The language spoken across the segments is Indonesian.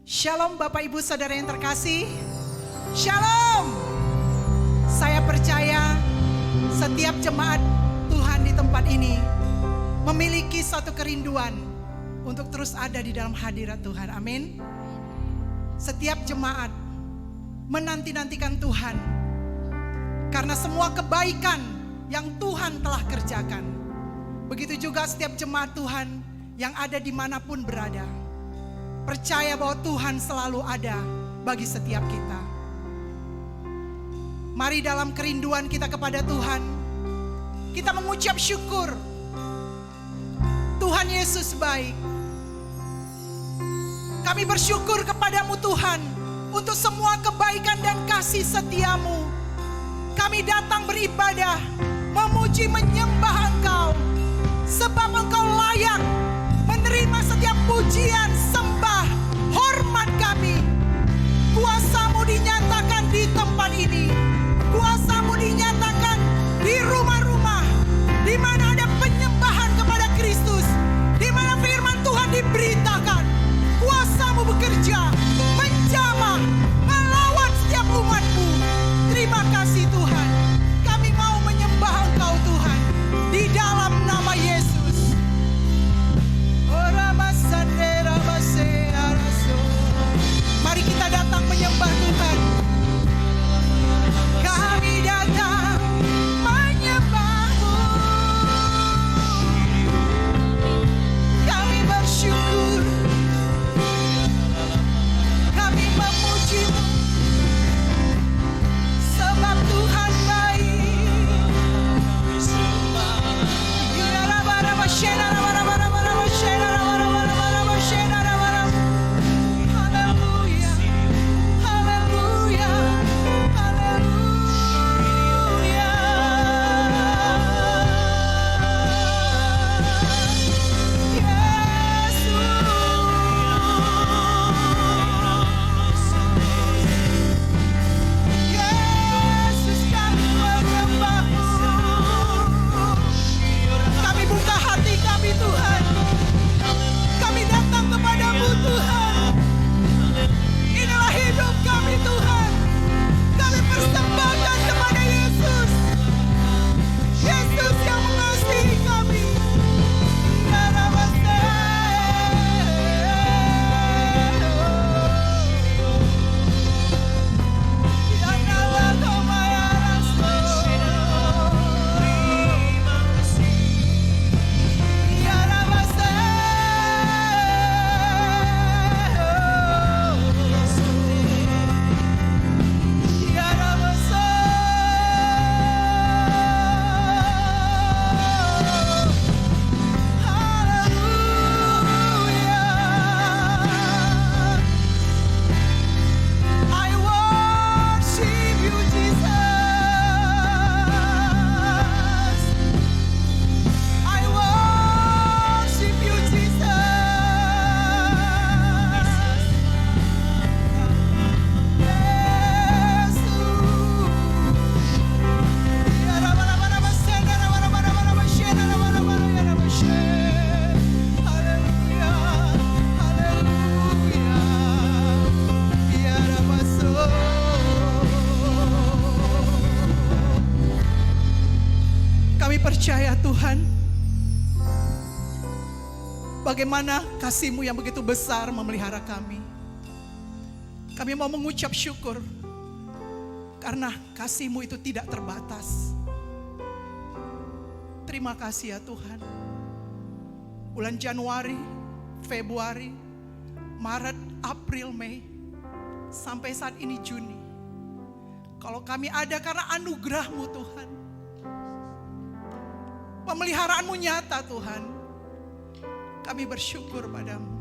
Shalom Bapak Ibu Saudara yang terkasih. Shalom. Saya percaya setiap jemaat Tuhan di tempat ini memiliki satu kerinduan untuk terus ada di dalam hadirat Tuhan. Amin. Setiap jemaat menanti-nantikan Tuhan karena semua kebaikan yang Tuhan telah kerjakan. Begitu juga setiap jemaat Tuhan yang ada dimanapun berada. Percaya bahwa Tuhan selalu ada bagi setiap kita. Mari dalam kerinduan kita kepada Tuhan, kita mengucap syukur. Tuhan Yesus baik. Kami bersyukur kepadamu Tuhan untuk semua kebaikan dan kasih setiamu. Kami datang beribadah, memuji menyembah Engkau. Sebab Engkau layak menerima setiap pujian, sembah, hormat kami. Kuasa-Mu dinyatakan di tempat ini. Kuasa-Mu dinyatakan di rumah-rumah di mana ada penyembahan kepada Kristus, di mana firman Tuhan diberitakan. Kuasa-Mu bekerja, menjamah, melawan setiap umat-Mu. Terima kasih Tuhan. Kami mau menyembah Engkau Tuhan di dalam nama Yesus. Mari kita datang menyembah Tuhan. Kami datang menyembah-Mu. Kami bersyukur. Kami memuji-Mu. Sebab Tuhan baik. Percaya Tuhan, bagaimana kasih-Mu yang begitu besar memelihara kami. Kami mau mengucap syukur karena kasih-Mu itu tidak terbatas. Terima kasih ya Tuhan. Bulan Januari, Februari, Maret, April, Mei, sampai saat ini Juni. Kalau kami ada karena anugerah-Mu Tuhan. Pemeliharaanmu nyata Tuhan. Kami bersyukur padamu.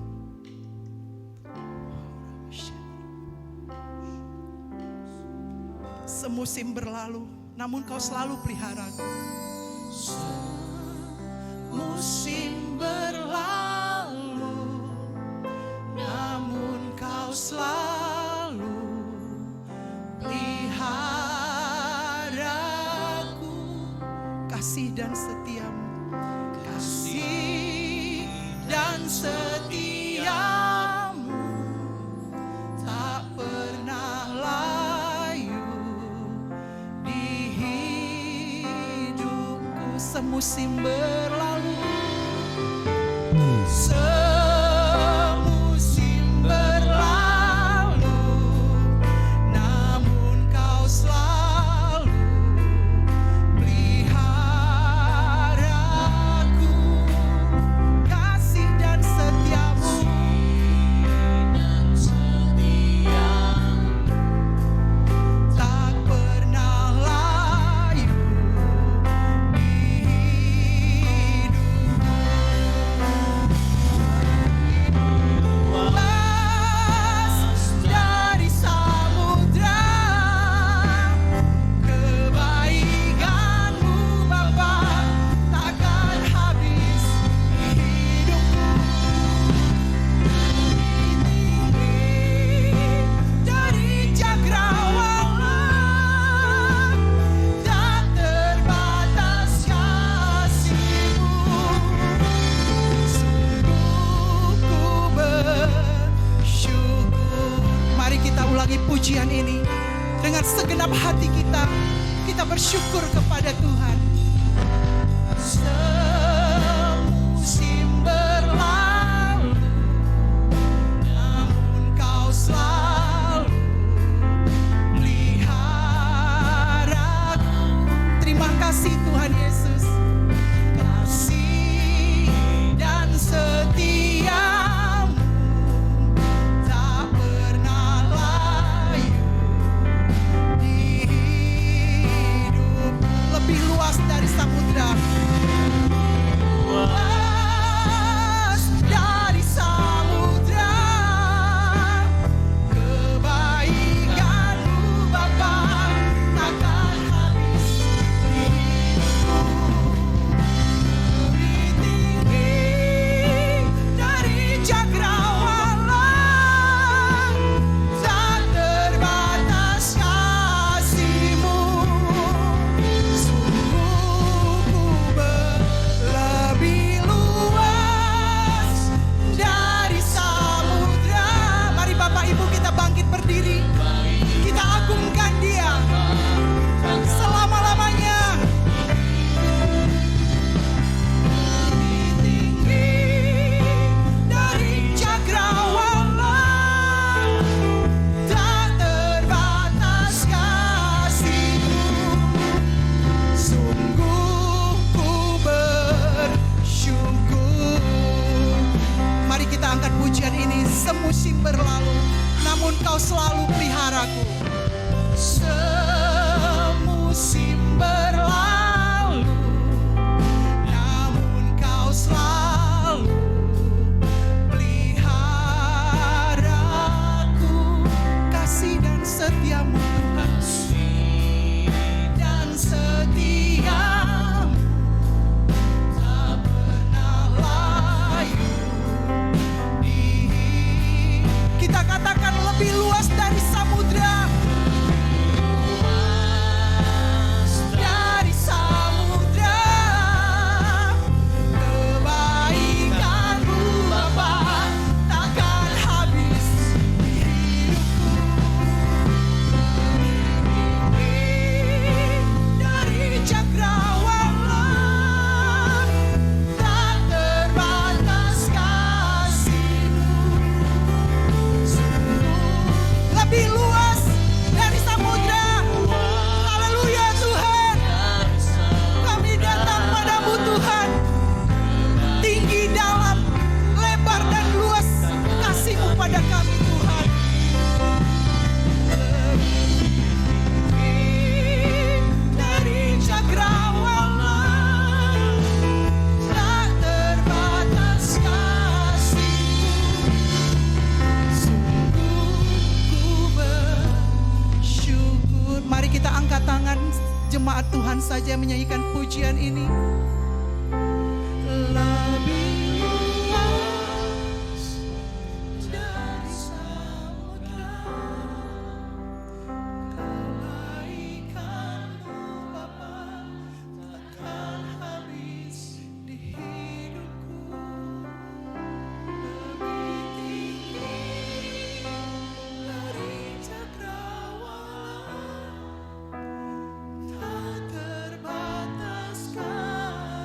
Semusim berlalu, namun Kau selalu pelihara. Musim berlalu, namun Kau selalu peliharaku. Kasih dan setiamu, kasih dan setiamu semusim berlalu. Pujian ini dengan segenap hati kita, kita bersyukur kepada Tuhan. Semusim berlalu, namun Kau selalu peliharaku. Terima kasih Tuhan Yesus. Kasih dan setia-Mu tak pernah layu di hidup. Lebih luas dari samudra. Luas dari samudra, kebaikan-Mu Bapa takkan habis di hidupku. Lebih tinggi dari cakrawala, tak terbatas kasih-Mu. Sungguh ku lebih luas dari samudra. Mari Bapak Ibu kita bangkit berdiri, kita agungkan Dia selama-lamanya. Lebih tinggi dari cakrawala, tak terbatas kasih-Mu. Sungguh ku bersyukur. Mari kita angkat pujian ini. Semusim berlalu, namun Kau selalu peliharaku. Semusim berlalu, namun Kau selalu peliharaku. Kasih dan setia-Mu, kasih dan setia-Mu tak pernah layu di. Kita katakan lebih luas dari samudra. Luas dari samudra, kebaikan-Mu Bapa takkan habis di hidupku. Dari cakrawala, tak terbatas kasih-Mu. Lebih luas dari samudra. Haleluya Tuhan. Kami datang padamu Tuhan. Tinggi, dalam, lebar dan luas kasih-Mu pada kami Tuhan. Dari cakrawala, tak terbatas kasih-Mu. Sungguh ku bersyukur. Mari kita angkat tangan, jemaat Tuhan saja menyanyikan pujian ini. Lebih luas dari samudra, kebaikan-Mu Bapa takkan habis di hidupku. Lebih tinggi dari cakrawala, tak terbatas kasih-Mu.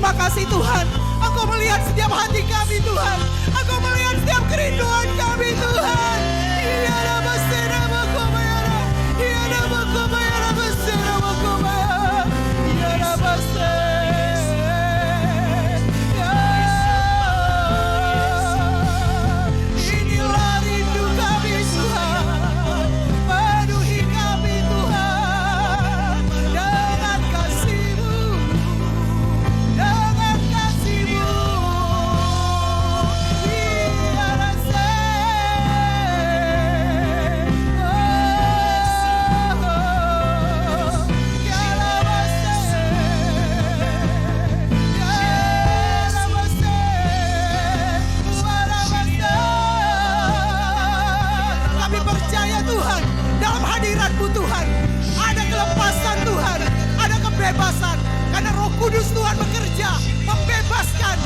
Terima kasih Tuhan, Engkau melihat setiap hati kami Tuhan. Engkau melihat setiap kerinduan kami Tuhan. Iya nama senama komayara, iya nama komayara besenama komayara, iya nama inilah rindu kami Tuhan, penuhi kami Tuhan dengan kasih-Mu, dengan kasih-Mu. Iya rasa, kami percaya Tuhan, dalam hadirat-Mu Tuhan, ada kelepasan Tuhan, ada kebebasan. Karena Roh Kudus Tuhan bekerja, membebaskan,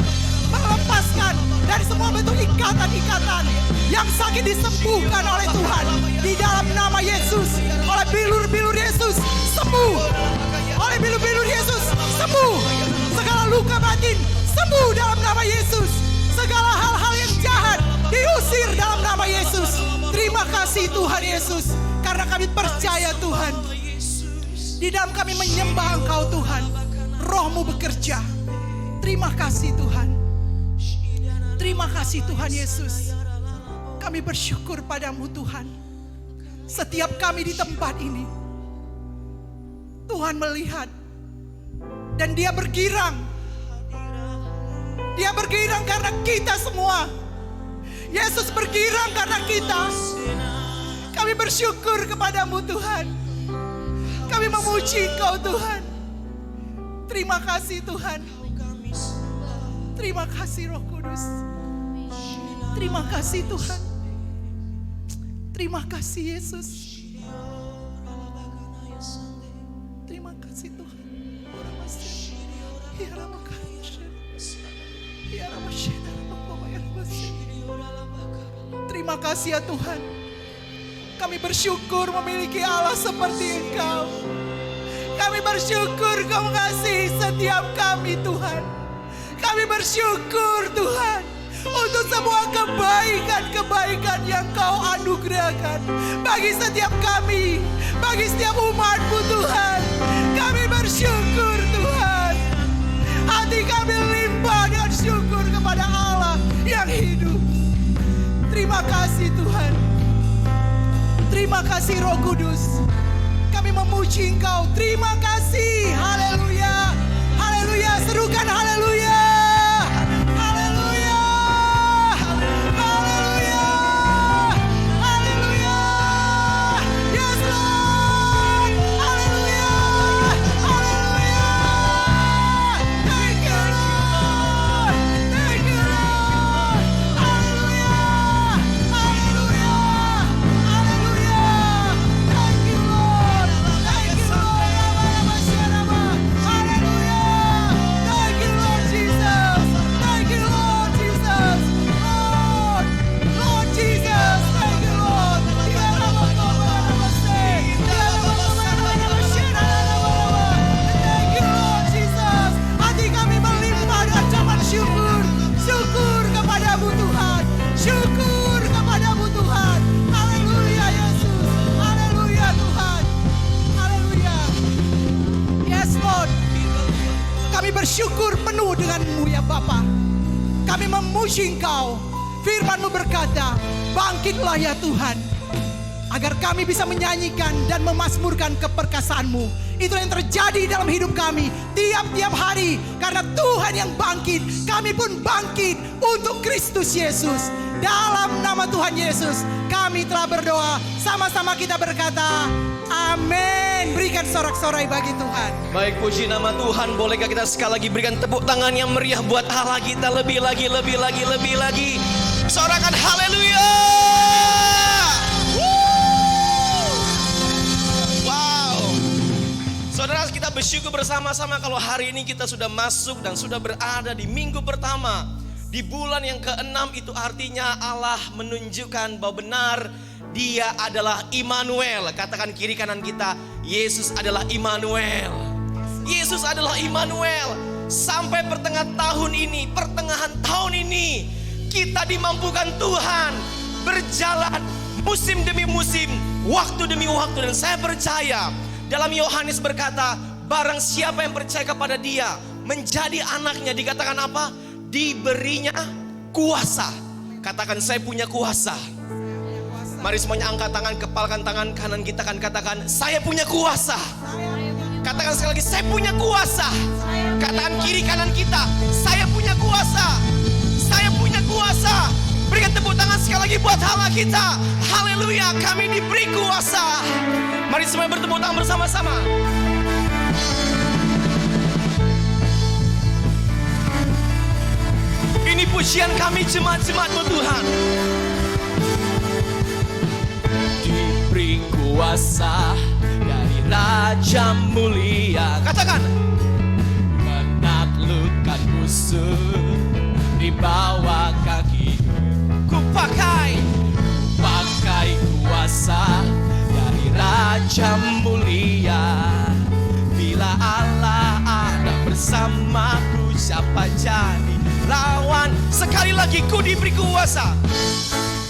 melepaskan dari semua bentuk ikatan-ikatan. Yang sakit disembuhkan oleh Tuhan. Di dalam nama Yesus, oleh bilur-bilur Yesus, sembuh. Oleh bilur-bilur Yesus, sembuh. Segala luka batin, sembuh dalam nama Yesus. Segala hal-hal yang jahat, diusir dalam nama Yesus. Terima kasih Tuhan Yesus, karena kami percaya Tuhan, di dalam kami menyembah Engkau Tuhan, Roh-Mu bekerja. Terima kasih Tuhan. Terima kasih Tuhan Yesus. Kami bersyukur padamu Tuhan. Setiap kami di tempat ini, Tuhan melihat dan Dia bergirang. Dia bergirang karena kita semua. Yesus bergirang karena kita. Kami bersyukur kepadamu Tuhan. Kami memuji Engkau Tuhan. Terima kasih Tuhan. Terima kasih Roh Kudus. Terima kasih Tuhan. Terima kasih Yesus. Terima kasih Tuhan. Terima kasih ya Tuhan. Kami bersyukur memiliki Allah seperti Engkau. Kami bersyukur Kau mengasihi setiap kami Tuhan. Kami bersyukur Tuhan untuk semua kebaikan-kebaikan yang Kau anugerahkan bagi setiap kami, bagi setiap umat-Mu Tuhan. Kami bersyukur Tuhan. Hati kami limpah dengan syukur kepada Allah yang hidup. Terima kasih Tuhan. Terima kasih Roh Kudus. Kami memuji Engkau. Terima kasih. Haleluya. Haleluya. Serukan haleluya. Haleluya. Haleluya. Haleluya. Yes Lord. Haleluya. Haleluya. Thank you Lord. Thank you Lord. Haleluya. Haleluya. Haleluya. Thank you Lord. Thank you Lord. Haleluya. Thank you Lord Jesus. Thank you Lord Jesus. Lord. Lord Jesus. Thank you Lord. Thank you Lord Jesus. Hati kami melimpah dengan ucapan syukur. Syukur kepadamu Tuhan. Syukur kepadamu Tuhan. Haleluya Yesus. Haleluya Tuhan. Haleluya. Yes Lord. Kami bersyukur penuh dengan-Mu ya Bapa. Kami memuji Engkau. Firman-Mu berkata, bangkitlah ya Tuhan, agar kami bisa menyanyikan dan memazmurkan keperkasaan-Mu. Itu yang terjadi dalam hidup kami tiap-tiap hari. Karena Tuhan yang bangkit, kami pun bangkit untuk Kristus Yesus. Dalam nama Tuhan Yesus, kami telah berdoa. Sama-sama kita berkata, amin. Berikan sorak-sorai bagi Tuhan. Baik, puji nama Tuhan. Bolehkah kita sekali lagi berikan tepuk tangan yang meriah buat Allah kita lebih lagi. Sorakan haleluya. Wow. Saudara, kita bersyukur bersama-sama kalau hari ini kita sudah masuk dan sudah berada di minggu pertama. Di bulan yang ke-6 itu artinya Allah menunjukkan bahwa benar Dia adalah Immanuel. Katakan kiri kanan kita, Yesus adalah Immanuel. Yesus adalah Immanuel. Sampai pertengahan tahun ini kita dimampukan Tuhan berjalan musim demi musim, waktu demi waktu. Dan saya percaya dalam Yohanes berkata, barang siapa yang percaya kepada Dia menjadi anaknya, dikatakan apa? Diberinya kuasa. Katakan, saya punya kuasa. Mari semuanya angkat tangan, kepalkan tangan kanan kita, kan katakan, saya punya kuasa. Katakan sekali lagi, saya punya kuasa. Katakan kiri kanan kita, saya punya kuasa. Saya punya kuasa. Berikan tepuk tangan sekali lagi buat Allah kita. Haleluya, kami diberi kuasa. Mari semuanya bertepuk tangan bersama-sama. Ini pujian kami jemaat-jemaat-Mu Tuhan. Diberi kuasa dari Raja mulia. Katakan, menaklukkan musuh di bawah kaki. Ku pakai kuasa dari Raja mulia. Bila Allah ada bersamaku, siapa jadi lawan? Sekali lagi, ku diberi kuasa.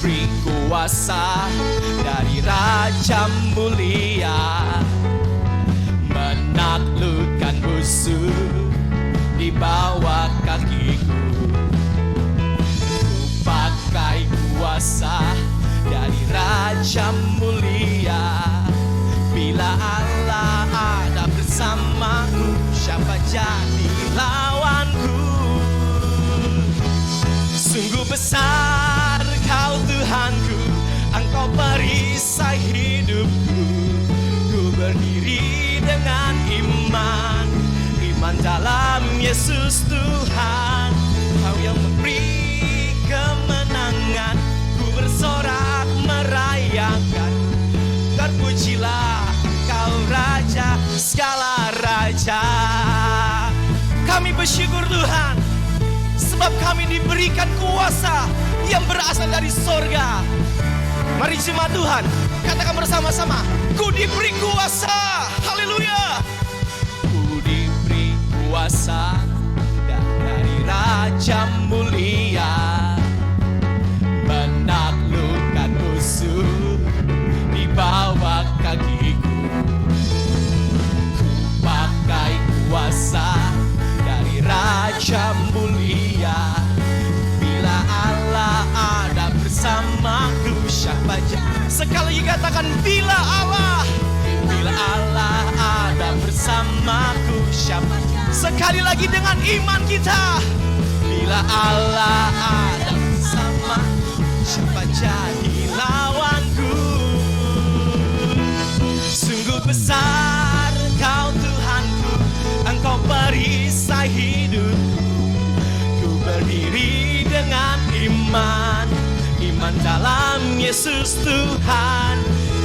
Beri kuasa dari Raja mulia, menaklukkan musuh di bawah kakiku. Ku pakai kuasa dari Raja mulia. Bila Allah ada bersamaku, siapa jadi lawanku? Sungguh besar Kau Tuhanku, Engkau perisai hidupku. Ku berdiri dengan iman dalam Yesus Tuhan. Kau yang memberi kemenangan, ku bersorak merayakan. Terpujilah Kau Raja segala raja. Kami bersyukur Tuhan, sebab kami diberikan kuasa yang berasal dari sorga. Mari jemaat Tuhan, katakan bersama-sama, ku diberi kuasa. Haleluya. Ku diberi kuasa dari Raja mulia, menaklukkan musuh di bawah kakiku. Ku pakai kuasa dari Raja mulia. Bila Allah ada bersamaku, siapa sekali lagi katakan, bila Allah ada bersamaku, siapa? Sekali lagi dengan iman kita, bila Allah ada bersamaku, siapa jadi lawanku? Sungguh besar Kau Tuhanku, Engkau perisai hidupku. Ku berdiri dengan iman dalam Yesus Tuhan.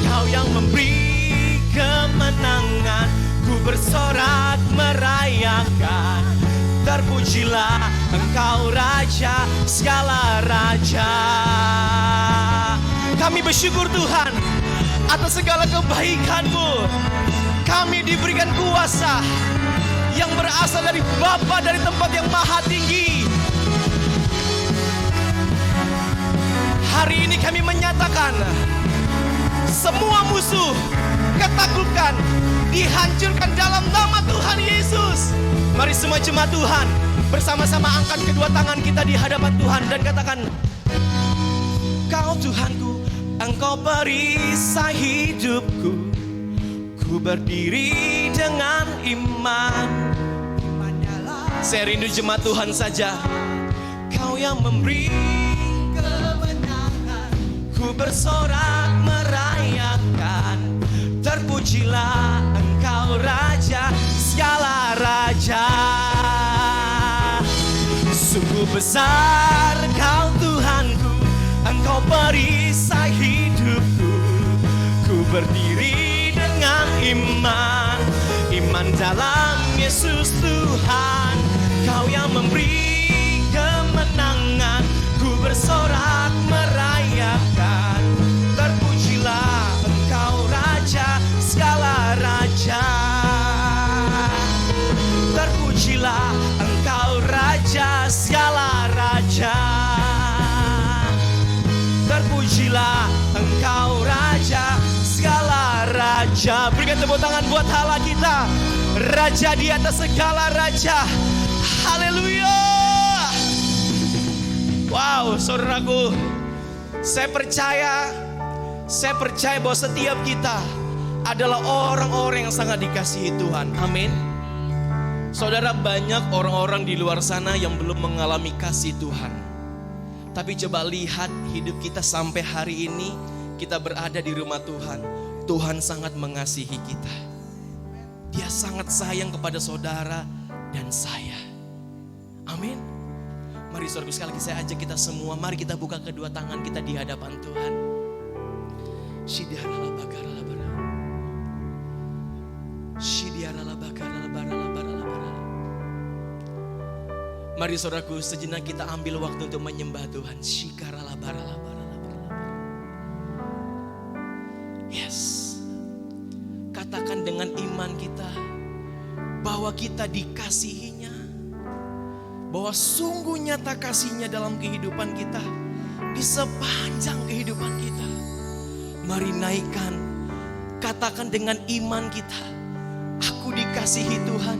Kau yang memberi kemenangan, ku bersorak merayakan. Terpujilah Engkau Raja segala raja. Kami bersyukur Tuhan atas segala kebaikan-Mu. Kami diberikan kuasa yang berasal dari Bapa, dari tempat yang maha tinggi. Hari ini kami menyatakan semua musuh, ketakutan dihancurkan dalam nama Tuhan Yesus. Mari semua jemaat Tuhan bersama-sama angkat kedua tangan kita di hadapan Tuhan dan katakan, Kau Tuhanku, Engkau perisai hidupku. Ku berdiri dengan iman. Saya rindu jemaat Tuhan saja. Kau yang memberi kemenangan, ku bersorak merayakan. Terpujilah Engkau Raja segala raja. Sungguh besar Kau Tuhanku, Engkau perisai hidupku. Ku berdiri dengan iman dalam Yesus Tuhan. Kau yang memberi kemenangan, ku bersorak merayakan. Terpujilah Engkau Raja segala raja. Terpujilah tepuk tangan buat Allah kita, Raja di atas segala raja. Haleluya. Wow, saudaraku, saya percaya bahwa setiap kita adalah orang-orang yang sangat dikasihi Tuhan. Amin. Saudara, banyak orang-orang di luar sana yang belum mengalami kasih Tuhan. Tapi coba lihat hidup kita sampai hari ini, kita berada di rumah Tuhan. Tuhan sangat mengasihi kita. Dia sangat sayang kepada saudara dan saya. Amin. Mari saudara, sekali lagi saya ajak kita semua, mari kita buka kedua tangan kita di hadapan Tuhan. Mari saudaraku, sejenak kita ambil waktu untuk menyembah Tuhan. Yes. Katakan dengan iman kita bahwa kita dikasihinya, bahwa sungguh nyata kasihnya dalam kehidupan kita, di sepanjang kehidupan kita. Mari naikkan, katakan dengan iman kita, aku dikasihi Tuhan.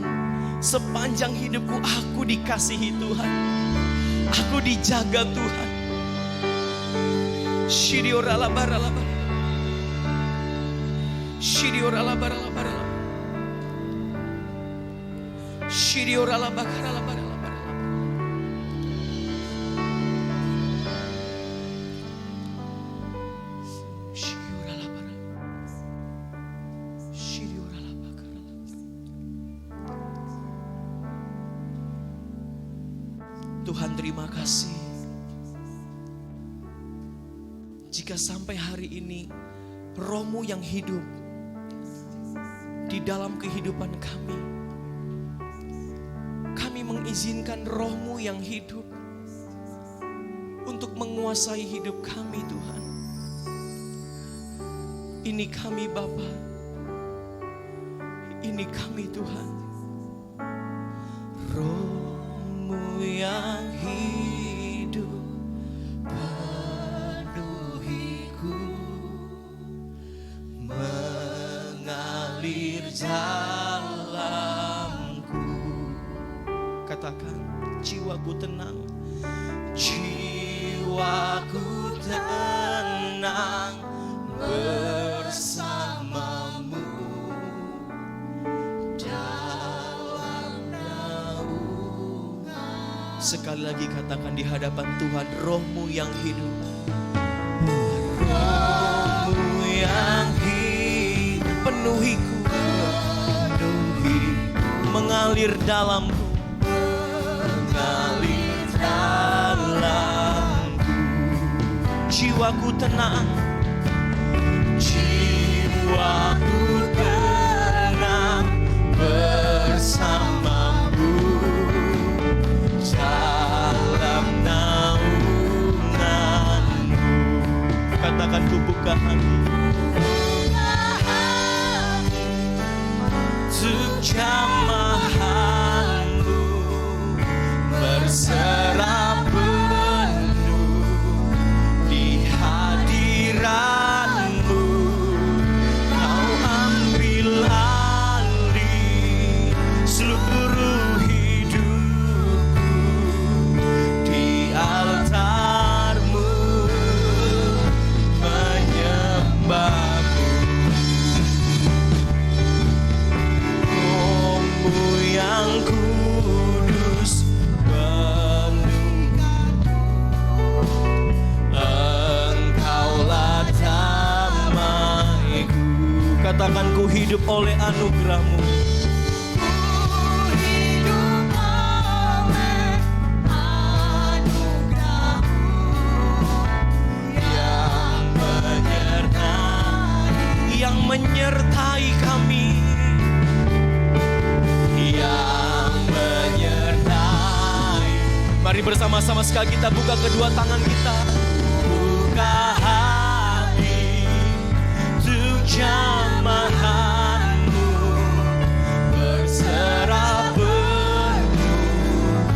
Sepanjang hidupku aku dikasihi Tuhan. Aku dijaga Tuhan. Shiriorala barala barala. Shiriorala barala barala. Shiriorala barala barala barala. Shiriorala barala. Shiriorala barala. Tuhan, terima kasih. Jika sampai hari ini Roh-Mu yang hidup di dalam kehidupan kami, kami mengizinkan Roh-Mu yang hidup untuk menguasai hidup kami, Tuhan. Ini kami Bapa, ini kami Tuhan. Roh-Mu yang hidup penuhiku, mengalir dalamku. Katakan, jiwaku tenang, jiwaku tenang bersamamu. Sekali lagi katakan di hadapan Tuhan, Roh-Mu yang hidup. Roh-Mu yang hidup penuhiku, mengalir dalamku, mengalir dalamku. Jiwaku tenang, jiwaku tenang bersamamu. Dalam naunganmu, katakan ku buka hati untuk jamahanmu, berserah penuh di hadiratmu. Kau ambil alih seluruh altarmu, menyembahmu. Roh-Mu yang kudus penuhku, Engkaulah damaiku. Katakan, ku hidup oleh anugerah-Mu. Yang menyertai kami, yang menyertai. Mari bersama-sama sekali kita buka kedua tangan kita, buka hati untuk jamahanmu, berserah penuh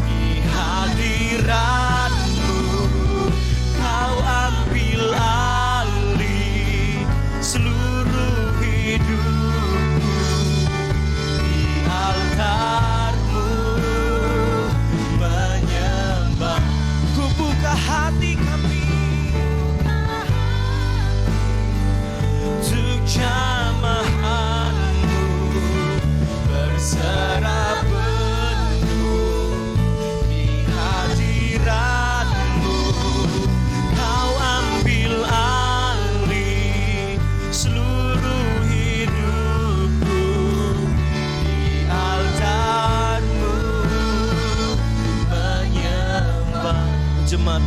di hadiratmu. Kau ambil alih seluruh hidup.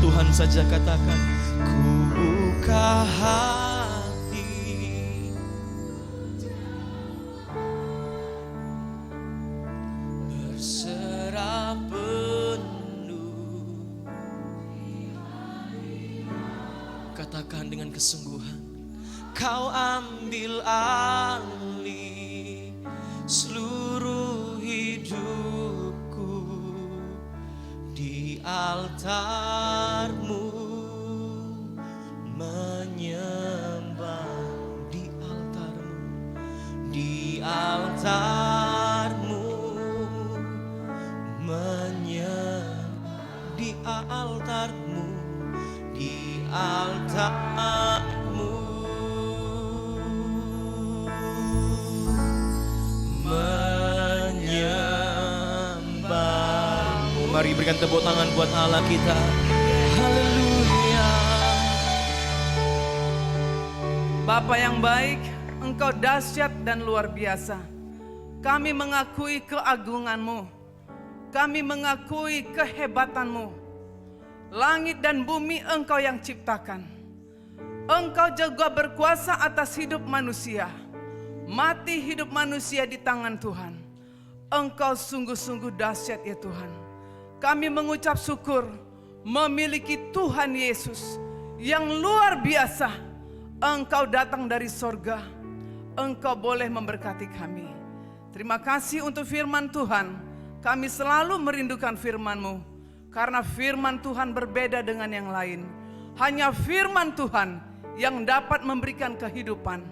Tuhan saja katakan, ku buka hati, berserah penuh. Katakan dengan kesungguhan, kau ambil alih seluruh hidupku di altar-Mu, menyembah di altar-Mu, di altar-Mu, menyembah di altar-Mu, di altar-Mu, menyembah-Mu. Mari berikan tepuk tangan buat Allah kita. Haleluya. Bapa yang baik, Engkau dahsyat dan luar biasa. Kami mengakui keagungan-Mu. Kami mengakui kehebatan-Mu. Langit dan bumi Engkau yang ciptakan. Engkau juga berkuasa atas hidup manusia. Mati hidup manusia di tangan Tuhan. Engkau sungguh-sungguh dahsyat ya Tuhan. Kami mengucap syukur memiliki Tuhan Yesus yang luar biasa. Engkau datang dari sorga. Engkau boleh memberkati kami. Terima kasih untuk firman Tuhan. Kami selalu merindukan firman-Mu. Karena firman Tuhan berbeda dengan yang lain. Hanya firman Tuhan yang dapat memberikan kehidupan.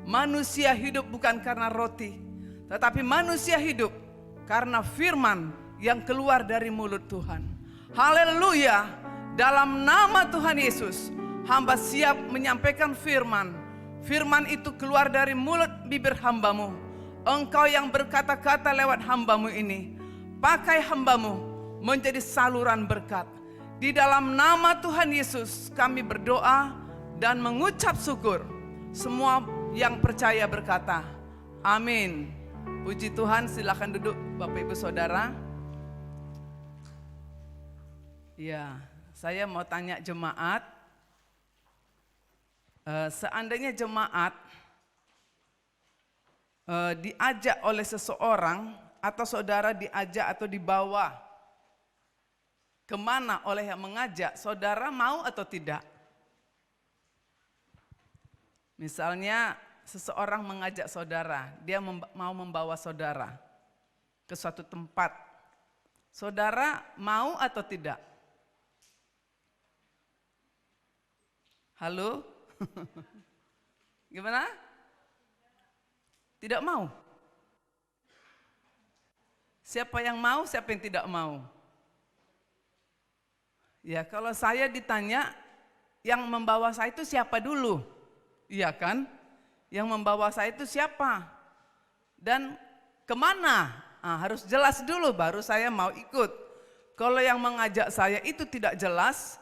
Manusia hidup bukan karena roti, tetapi manusia hidup karena firman yang keluar dari mulut Tuhan. Haleluya. Dalam nama Tuhan Yesus, hamba siap menyampaikan firman. Firman itu keluar dari mulut bibir hamba-Mu. Engkau yang berkata-kata lewat hamba-Mu ini. Pakai hamba-Mu menjadi saluran berkat. Di dalam nama Tuhan Yesus kami berdoa dan mengucap syukur. Semua yang percaya berkata, amin. Puji Tuhan, silakan duduk Bapak Ibu Saudara. Ya, saya mau tanya jemaat. Seandainya jemaat diajak oleh seseorang atau saudara diajak atau dibawa kemana oleh yang mengajak, saudara mau atau tidak? Misalnya seseorang mengajak saudara, dia mau membawa saudara ke suatu tempat. Saudara mau atau tidak? Halo? Gimana? Tidak mau? Siapa yang mau, siapa yang tidak mau? Ya, kalau saya ditanya, yang membawa saya itu siapa dulu? Iya kan? Yang membawa saya itu siapa? Dan kemana? Harus jelas dulu baru saya mau ikut. Kalau yang mengajak saya itu tidak jelas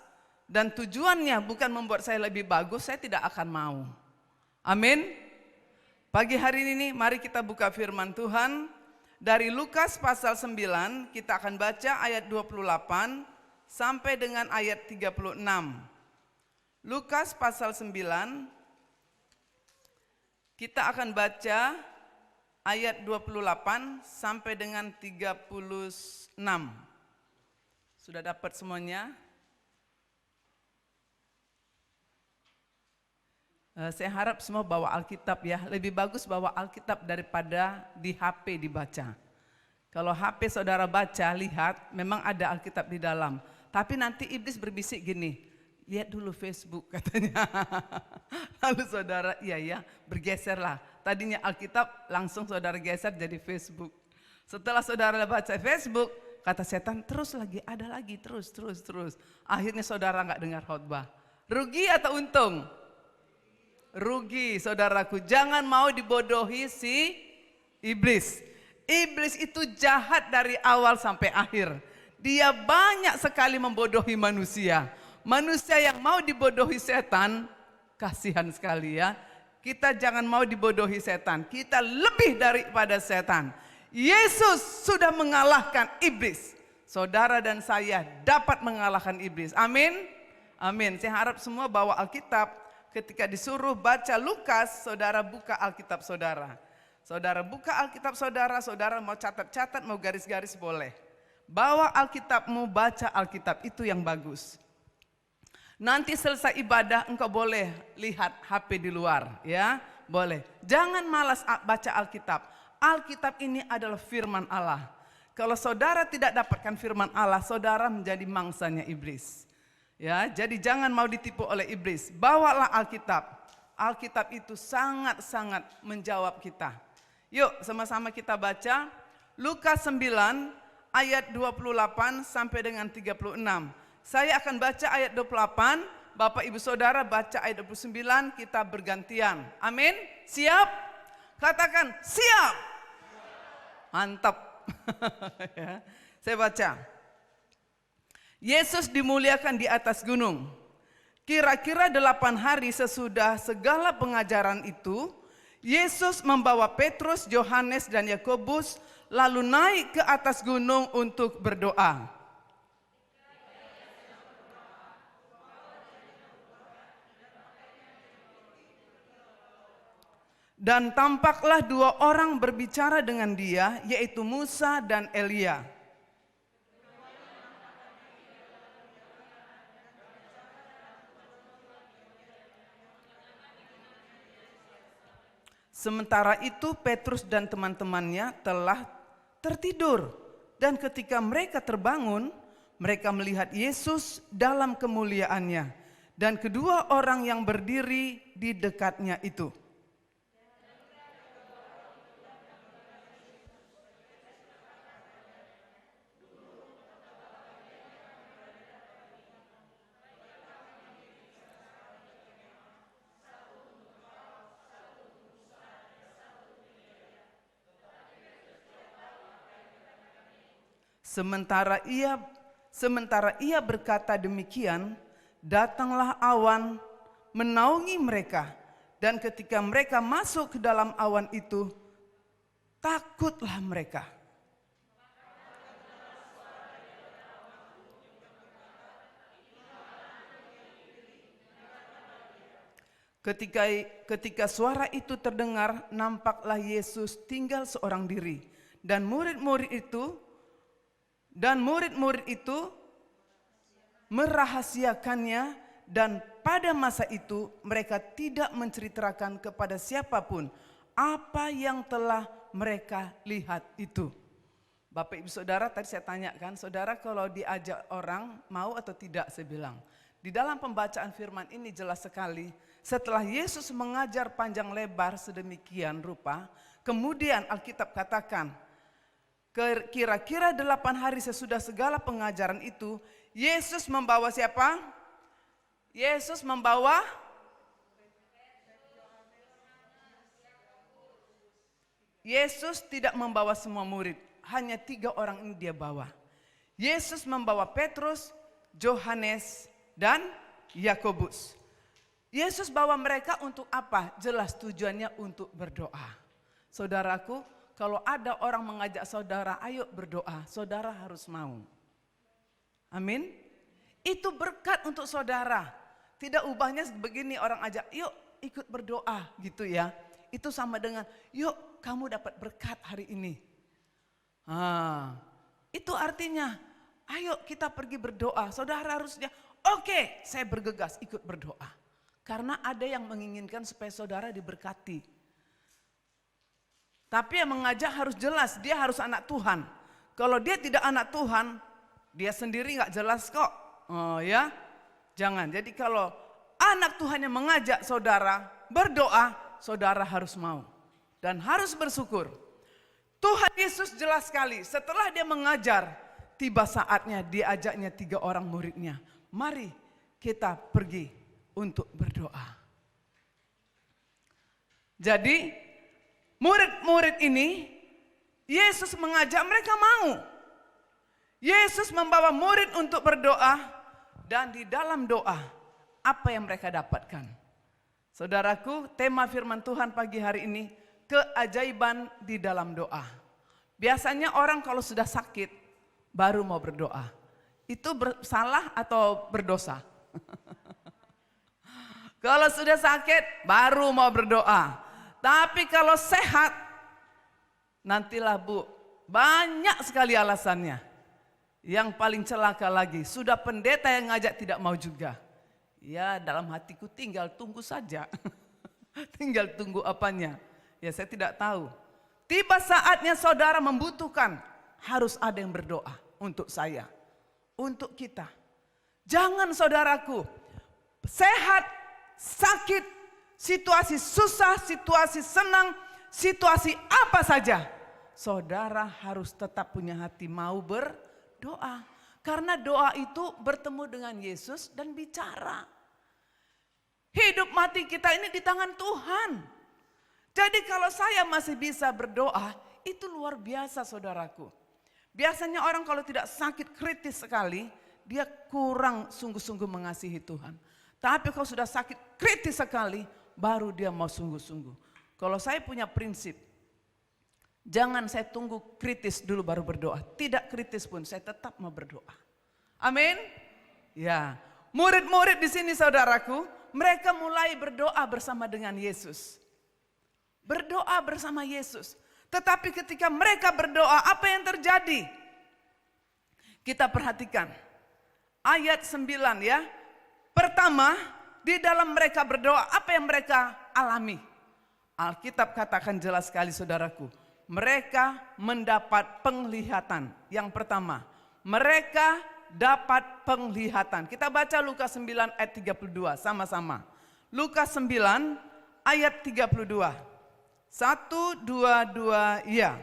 dan tujuannya bukan membuat saya lebih bagus, saya tidak akan mau. Amin. Pagi hari ini mari kita buka firman Tuhan dari Lukas pasal 9, kita akan baca ayat 28 sampai dengan ayat 36. Lukas pasal 9, kita akan baca ayat 28 sampai dengan 36. Sudah dapat semuanya? Saya harap semua bawa Alkitab ya. Lebih bagus bawa Alkitab daripada di HP dibaca. Kalau HP saudara baca, lihat, memang ada Alkitab di dalam. Tapi nanti iblis berbisik gini, lihat dulu Facebook katanya. Lalu saudara, iya bergeserlah. Tadinya Alkitab, langsung saudara geser jadi Facebook. Setelah saudara baca Facebook, kata setan terus lagi, ada lagi, terus. Akhirnya saudara nggak dengar khotbah. Rugi atau untung? Rugi, saudaraku. Jangan mau dibodohi si iblis. Iblis itu jahat dari awal sampai akhir. Dia banyak sekali membodohi manusia. Manusia yang mau dibodohi setan, kasihan sekali ya. Kita jangan mau dibodohi setan. Kita lebih daripada setan. Yesus sudah mengalahkan iblis. Saudara dan saya dapat mengalahkan iblis. Amin. Amin. Saya harap semua bawa Alkitab. Ketika disuruh baca Lukas, saudara buka Alkitab saudara. Saudara buka Alkitab saudara, saudara mau catat-catat, mau garis-garis boleh. Bawa Alkitabmu, baca Alkitab, itu yang bagus. Nanti selesai ibadah engkau boleh lihat HP di luar, ya, boleh. Jangan malas baca Alkitab. Alkitab ini adalah firman Allah. Kalau saudara tidak dapatkan firman Allah, saudara menjadi mangsanya iblis. Ya, jadi jangan mau ditipu oleh iblis. Bawalah Alkitab. Alkitab itu sangat-sangat menjawab kita. Yuk sama-sama kita baca Lukas 9 ayat 28 sampai dengan 36. Saya akan baca ayat 28, Bapak Ibu Saudara baca ayat 29, kita bergantian. Amin? Siap? Katakan siap. Mantap. Ya. Saya baca. Yesus dimuliakan di atas gunung. Kira-kira 8 hari sesudah segala pengajaran itu, Yesus membawa Petrus, Yohanes, dan Yakobus lalu naik ke atas gunung untuk berdoa. Dan tampaklah 2 orang berbicara dengan dia, yaitu Musa dan Elia. Sementara itu Petrus dan teman-temannya telah tertidur. Dan ketika mereka terbangun, mereka melihat Yesus dalam kemuliaannya. Dan kedua orang yang berdiri di dekatnya itu. Sementara ia berkata demikian, datanglah awan menaungi mereka, dan ketika mereka masuk ke dalam awan itu, takutlah mereka. Ketika suara itu terdengar, nampaklah Yesus tinggal seorang diri, dan murid-murid itu merahasiakannya, dan pada masa itu mereka tidak menceritakan kepada siapapun apa yang telah mereka lihat itu. Bapak Ibu Saudara, tadi saya tanyakan, saudara kalau diajak orang mau atau tidak? Saya bilang, di dalam pembacaan firman ini jelas sekali, setelah Yesus mengajar panjang lebar sedemikian rupa, kemudian Alkitab katakan, kira-kira 8 hari sesudah segala pengajaran itu, Yesus membawa siapa? Yesus membawa Yesus tidak membawa semua murid, hanya 3 orang ini dia bawa. Yesus membawa Petrus, Yohanes, dan Yakobus. Yesus bawa mereka untuk apa? Jelas tujuannya untuk berdoa. Saudaraku, kalau ada orang mengajak saudara, ayo berdoa, saudara harus mau. Amin. Itu berkat untuk saudara. Tidak ubahnya begini, orang ajak, yuk ikut berdoa gitu ya. Itu sama dengan, yuk kamu dapat berkat hari ini. Itu artinya, ayo kita pergi berdoa. Saudara harusnya, oke, saya bergegas ikut berdoa. Karena ada yang menginginkan supaya saudara diberkati. Tapi yang mengajak harus jelas, dia harus anak Tuhan. Kalau dia tidak anak Tuhan, dia sendiri gak jelas kok. Oh ya, jangan. Jadi kalau anak Tuhan yang mengajak saudara berdoa, saudara harus mau. Dan harus bersyukur. Tuhan Yesus jelas sekali, setelah dia mengajar, tiba saatnya diajaknya 3 orang muridnya. Mari kita pergi untuk berdoa. Jadi murid-murid ini, Yesus mengajak mereka mau. Yesus membawa murid untuk berdoa, dan di dalam doa, apa yang mereka dapatkan? Saudaraku, tema firman Tuhan pagi hari ini, keajaiban di dalam doa. Biasanya orang kalau sudah sakit, baru mau berdoa. Itu salah atau berdosa? Kalau sudah sakit baru mau berdoa. Tapi kalau sehat, nantilah Bu, banyak sekali alasannya. Yang paling celaka lagi, sudah pendeta yang ngajak tidak mau juga. Ya dalam hatiku tinggal tunggu saja. Tinggal tunggu apanya. Ya saya tidak tahu. Tiba saatnya saudara membutuhkan, harus ada yang berdoa untuk saya, untuk kita. Jangan saudaraku, sehat, sakit, situasi susah, situasi senang, situasi apa saja. Saudara harus tetap punya hati mau berdoa. Karena doa itu bertemu dengan Yesus dan bicara. Hidup mati kita ini di tangan Tuhan. Jadi kalau saya masih bisa berdoa, itu luar biasa saudaraku. Biasanya orang kalau tidak sakit kritis sekali, dia kurang sungguh-sungguh mengasihi Tuhan. Tapi kalau sudah sakit kritis sekali, baru dia mau sungguh-sungguh. Kalau saya punya prinsip, jangan saya tunggu kritis dulu baru berdoa. Tidak kritis pun saya tetap mau berdoa. Amin. Ya, murid-murid di sini saudaraku, mereka mulai berdoa bersama dengan Yesus. Berdoa bersama Yesus. Tetapi ketika mereka berdoa, apa yang terjadi? Kita perhatikan. Ayat 9 ya. Pertama, di dalam mereka berdoa, apa yang mereka alami? Alkitab katakan jelas sekali saudaraku. Mereka mendapat penglihatan. Yang pertama, mereka dapat penglihatan. Kita baca Lukas 9 ayat 32 sama-sama. Lukas 9 ayat 32. 1, 2, 2, ya.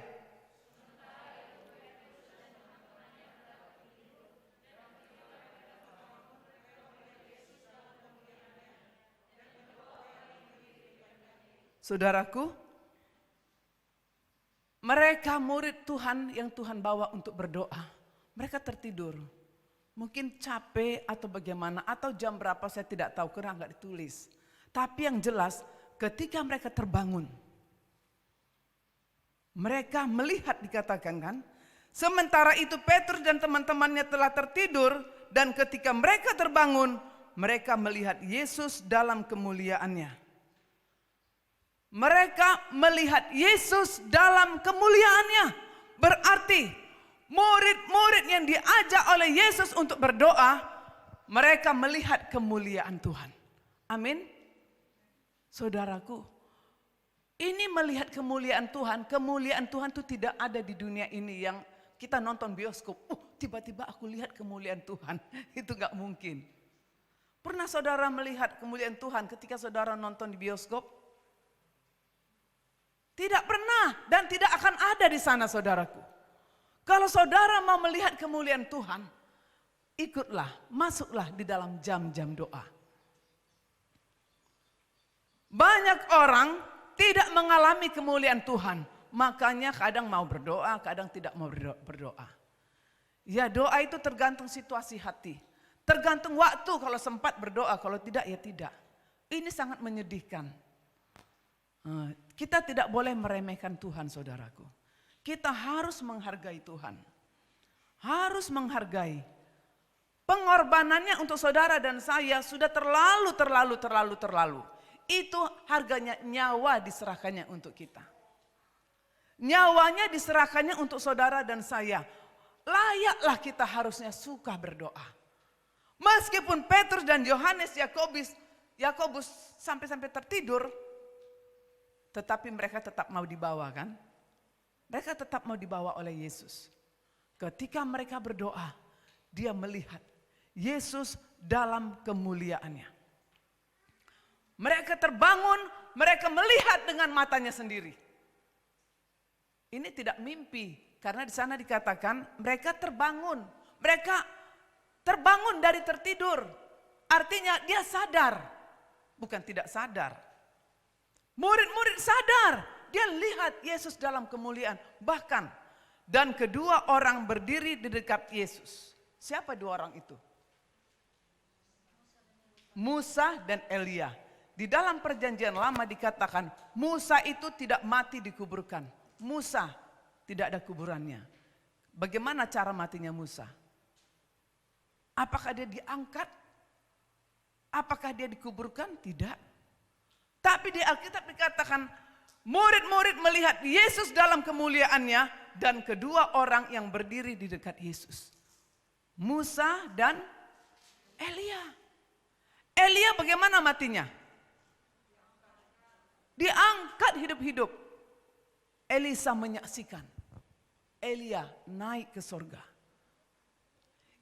Saudaraku, mereka murid Tuhan yang Tuhan bawa untuk berdoa. Mereka tertidur. Mungkin capek atau bagaimana, atau jam berapa saya tidak tahu, karena enggak ditulis. Tapi yang jelas, ketika mereka terbangun, mereka melihat dikatakan kan, sementara itu Petrus dan teman-temannya telah tertidur, dan ketika mereka terbangun, mereka melihat Yesus dalam kemuliaannya. Mereka melihat Yesus dalam kemuliaannya. Berarti murid-murid yang diajak oleh Yesus untuk berdoa, mereka melihat kemuliaan Tuhan. Amin. Saudaraku, ini melihat kemuliaan Tuhan itu tidak ada di dunia ini yang kita nonton bioskop. Tiba-tiba aku lihat kemuliaan Tuhan. Itu gak mungkin. Pernah saudara melihat kemuliaan Tuhan ketika saudara nonton di bioskop? Tidak pernah dan tidak akan ada di sana saudaraku. Kalau saudara mau melihat kemuliaan Tuhan, ikutlah, masuklah di dalam jam-jam doa. Banyak orang tidak mengalami kemuliaan Tuhan, makanya kadang mau berdoa, kadang tidak mau berdoa. Ya doa itu tergantung situasi hati, tergantung waktu, kalau sempat berdoa, kalau tidak ya tidak. Ini sangat menyedihkan. Kita tidak boleh meremehkan Tuhan saudaraku. Kita harus menghargai Tuhan. Harus menghargai. Pengorbanannya untuk saudara dan saya sudah terlalu. Itu harganya nyawa diserahkannya untuk kita. Nyawanya diserahkannya untuk saudara dan saya. Layaklah kita harusnya suka berdoa. Meskipun Petrus dan Yohanes, Yakobus sampai tertidur, tetapi mereka tetap mau dibawa kan? Mereka tetap mau dibawa oleh Yesus. Ketika mereka berdoa, dia melihat Yesus dalam kemuliaannya. Mereka terbangun, mereka melihat dengan matanya sendiri. Ini tidak mimpi, karena di sana dikatakan mereka terbangun. Mereka terbangun dari tertidur. Artinya dia sadar, bukan tidak sadar. Murid-murid sadar, dia lihat Yesus dalam kemuliaan. Bahkan, dan kedua orang berdiri di dekat Yesus. Siapa dua orang itu? Musa dan Elia. Di dalam perjanjian lama dikatakan Musa itu tidak mati dikuburkan. Musa tidak ada kuburannya. Bagaimana cara matinya Musa? Apakah dia diangkat? Apakah dia dikuburkan? Tidak. Tapi di Alkitab dikatakan murid-murid melihat Yesus dalam kemuliaannya dan kedua orang yang berdiri di dekat Yesus. Musa dan Elia. Elia bagaimana matinya? Diangkat hidup-hidup. Elisa menyaksikan Elia naik ke sorga.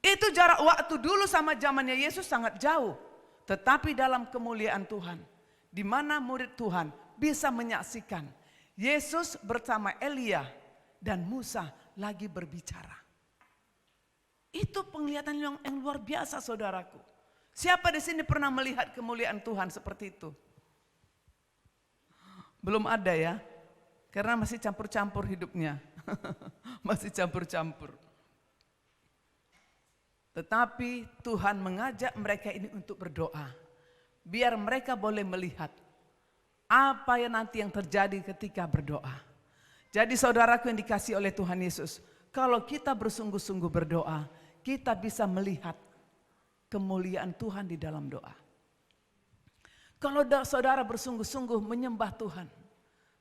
Itu jarak waktu dulu sama zamannya Yesus sangat jauh. Tetapi dalam kemuliaan Tuhan, di mana murid Tuhan bisa menyaksikan Yesus bersama Elia dan Musa lagi berbicara. Itu penglihatan yang luar biasa, saudaraku. Siapa di sini pernah melihat kemuliaan Tuhan seperti itu? Belum ada ya, karena masih campur-campur hidupnya. Masih campur-campur. Tetapi Tuhan mengajak mereka ini untuk berdoa. Biar mereka boleh melihat apa yang nanti yang terjadi ketika berdoa. Jadi saudaraku yang dikasihi oleh Tuhan Yesus, kalau kita bersungguh-sungguh berdoa, kita bisa melihat kemuliaan Tuhan di dalam doa. Kalau saudara bersungguh-sungguh menyembah Tuhan,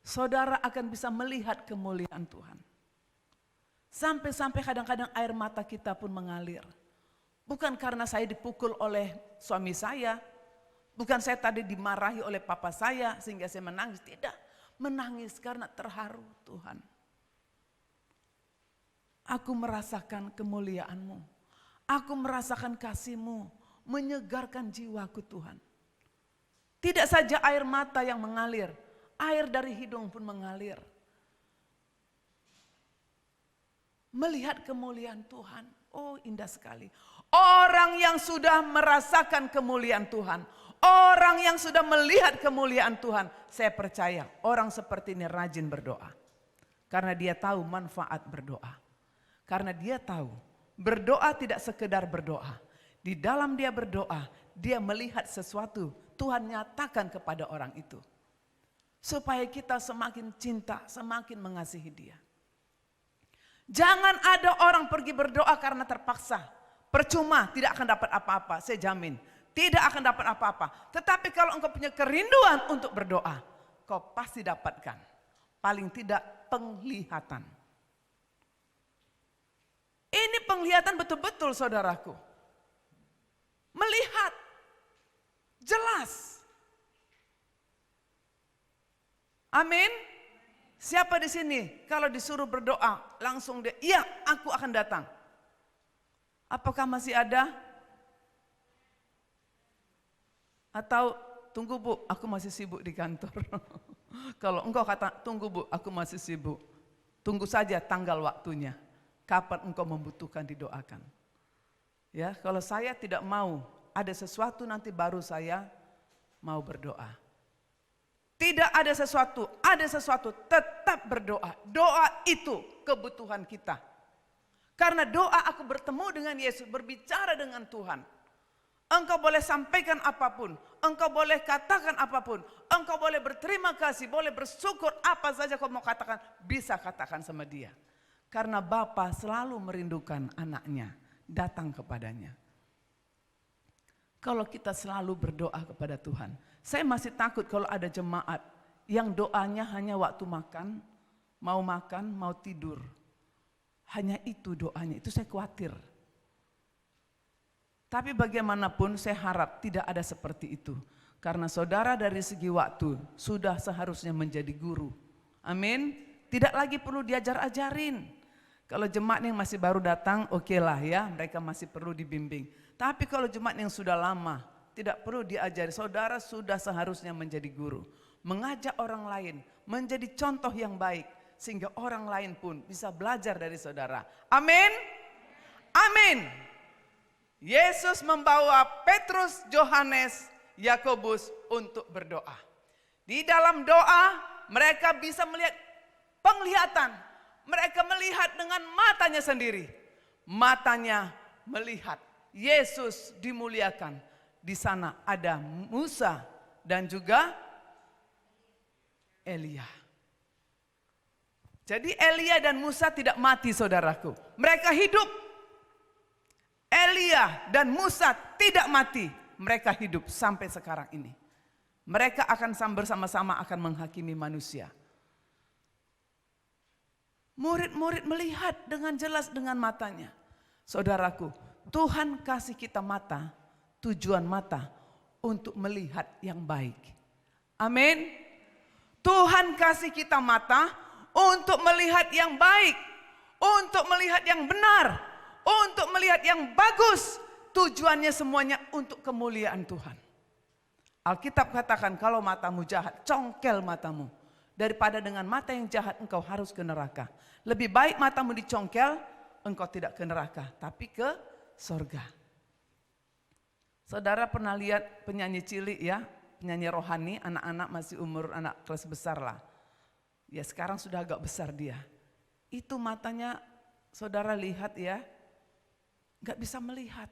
saudara akan bisa melihat kemuliaan Tuhan. Sampai-sampai kadang-kadang air mata kita pun mengalir. Bukan karena saya dipukul oleh suami saya, bukan saya tadi dimarahi oleh papa saya sehingga saya menangis. Tidak, menangis karena terharu Tuhan. Aku merasakan kemuliaan-Mu. Aku merasakan kasih-Mu, menyegarkan jiwaku Tuhan. Tidak saja air mata yang mengalir, air dari hidung pun mengalir. Melihat kemuliaan Tuhan, oh indah sekali. Orang yang sudah merasakan kemuliaan Tuhan, orang yang sudah melihat kemuliaan Tuhan, saya percaya orang seperti ini rajin berdoa. Karena dia tahu manfaat berdoa. Karena dia tahu berdoa tidak sekedar berdoa. Di dalam dia berdoa, dia melihat sesuatu, Tuhan nyatakan kepada orang itu. Supaya kita semakin cinta, semakin mengasihi dia. Jangan ada orang pergi berdoa karena terpaksa. Percuma, tidak akan dapat apa-apa, saya jamin. Tidak akan dapat apa-apa. Tetapi kalau engkau punya kerinduan untuk berdoa, kau pasti dapatkan. Paling tidak penglihatan. Ini penglihatan betul-betul saudaraku. Melihat. Jelas. Amin. Siapa di sini kalau disuruh berdoa langsung dia, iya aku akan datang. Apakah masih ada? Atau tunggu Bu, aku masih sibuk di kantor. Kalau engkau kata tunggu Bu, aku masih sibuk. Tunggu saja tanggal waktunya. Kapan engkau membutuhkan didoakan. Ya, kalau saya tidak mau ada sesuatu nanti baru saya mau berdoa. Tidak ada sesuatu tetap berdoa. Doa itu kebutuhan kita. Karena doa aku bertemu dengan Yesus, berbicara dengan Tuhan. Engkau boleh sampaikan apapun, engkau boleh katakan apapun, engkau boleh berterima kasih, boleh bersyukur, apa saja kau mau katakan, bisa katakan sama dia. Karena Bapa selalu merindukan anaknya, datang kepadanya. Kalau kita selalu berdoa kepada Tuhan, saya masih takut kalau ada jemaat yang doanya hanya waktu makan, mau tidur. Hanya itu doanya, itu saya khawatir. Tapi bagaimanapun saya harap tidak ada seperti itu. Karena saudara dari segi waktu sudah seharusnya menjadi guru. Amin. Tidak lagi perlu diajar-ajarin. Kalau jemaat yang masih baru datang, oke lah ya, mereka masih perlu dibimbing. Tapi kalau jemaat yang sudah lama, tidak perlu diajari. Saudara sudah seharusnya menjadi guru. Mengajak orang lain, menjadi contoh yang baik. Sehingga orang lain pun bisa belajar dari saudara. Amin. Amin. Yesus membawa Petrus, Yohanes, Yakobus untuk berdoa. Di dalam doa mereka bisa melihat penglihatan. Mereka melihat dengan matanya sendiri. Matanya melihat Yesus dimuliakan. Di sana ada Musa dan juga Elia. Jadi Elia dan Musa tidak mati saudaraku. Mereka hidup. Elia dan Musa tidak mati. mereka hidup sampai sekarang ini. Mereka akan bersama-sama akan menghakimi manusia. Murid-murid melihat dengan jelas dengan matanya. Saudaraku, Tuhan kasih kita mata, tujuan mata untuk melihat yang baik. Amin. Tuhan kasih kita mata untuk melihat yang baik, untuk melihat yang benar, untuk melihat yang bagus. Tujuannya semuanya untuk kemuliaan Tuhan. Alkitab katakan kalau matamu jahat, congkel matamu. Daripada dengan mata yang jahat engkau harus ke neraka. Lebih baik matamu dicongkel, engkau tidak ke neraka, tapi ke sorga. Saudara pernah lihat penyanyi cilik ya, penyanyi rohani, anak-anak masih umur anak kelas besar lah. Ya sekarang sudah agak besar dia. Itu matanya saudara lihat ya, gak bisa melihat.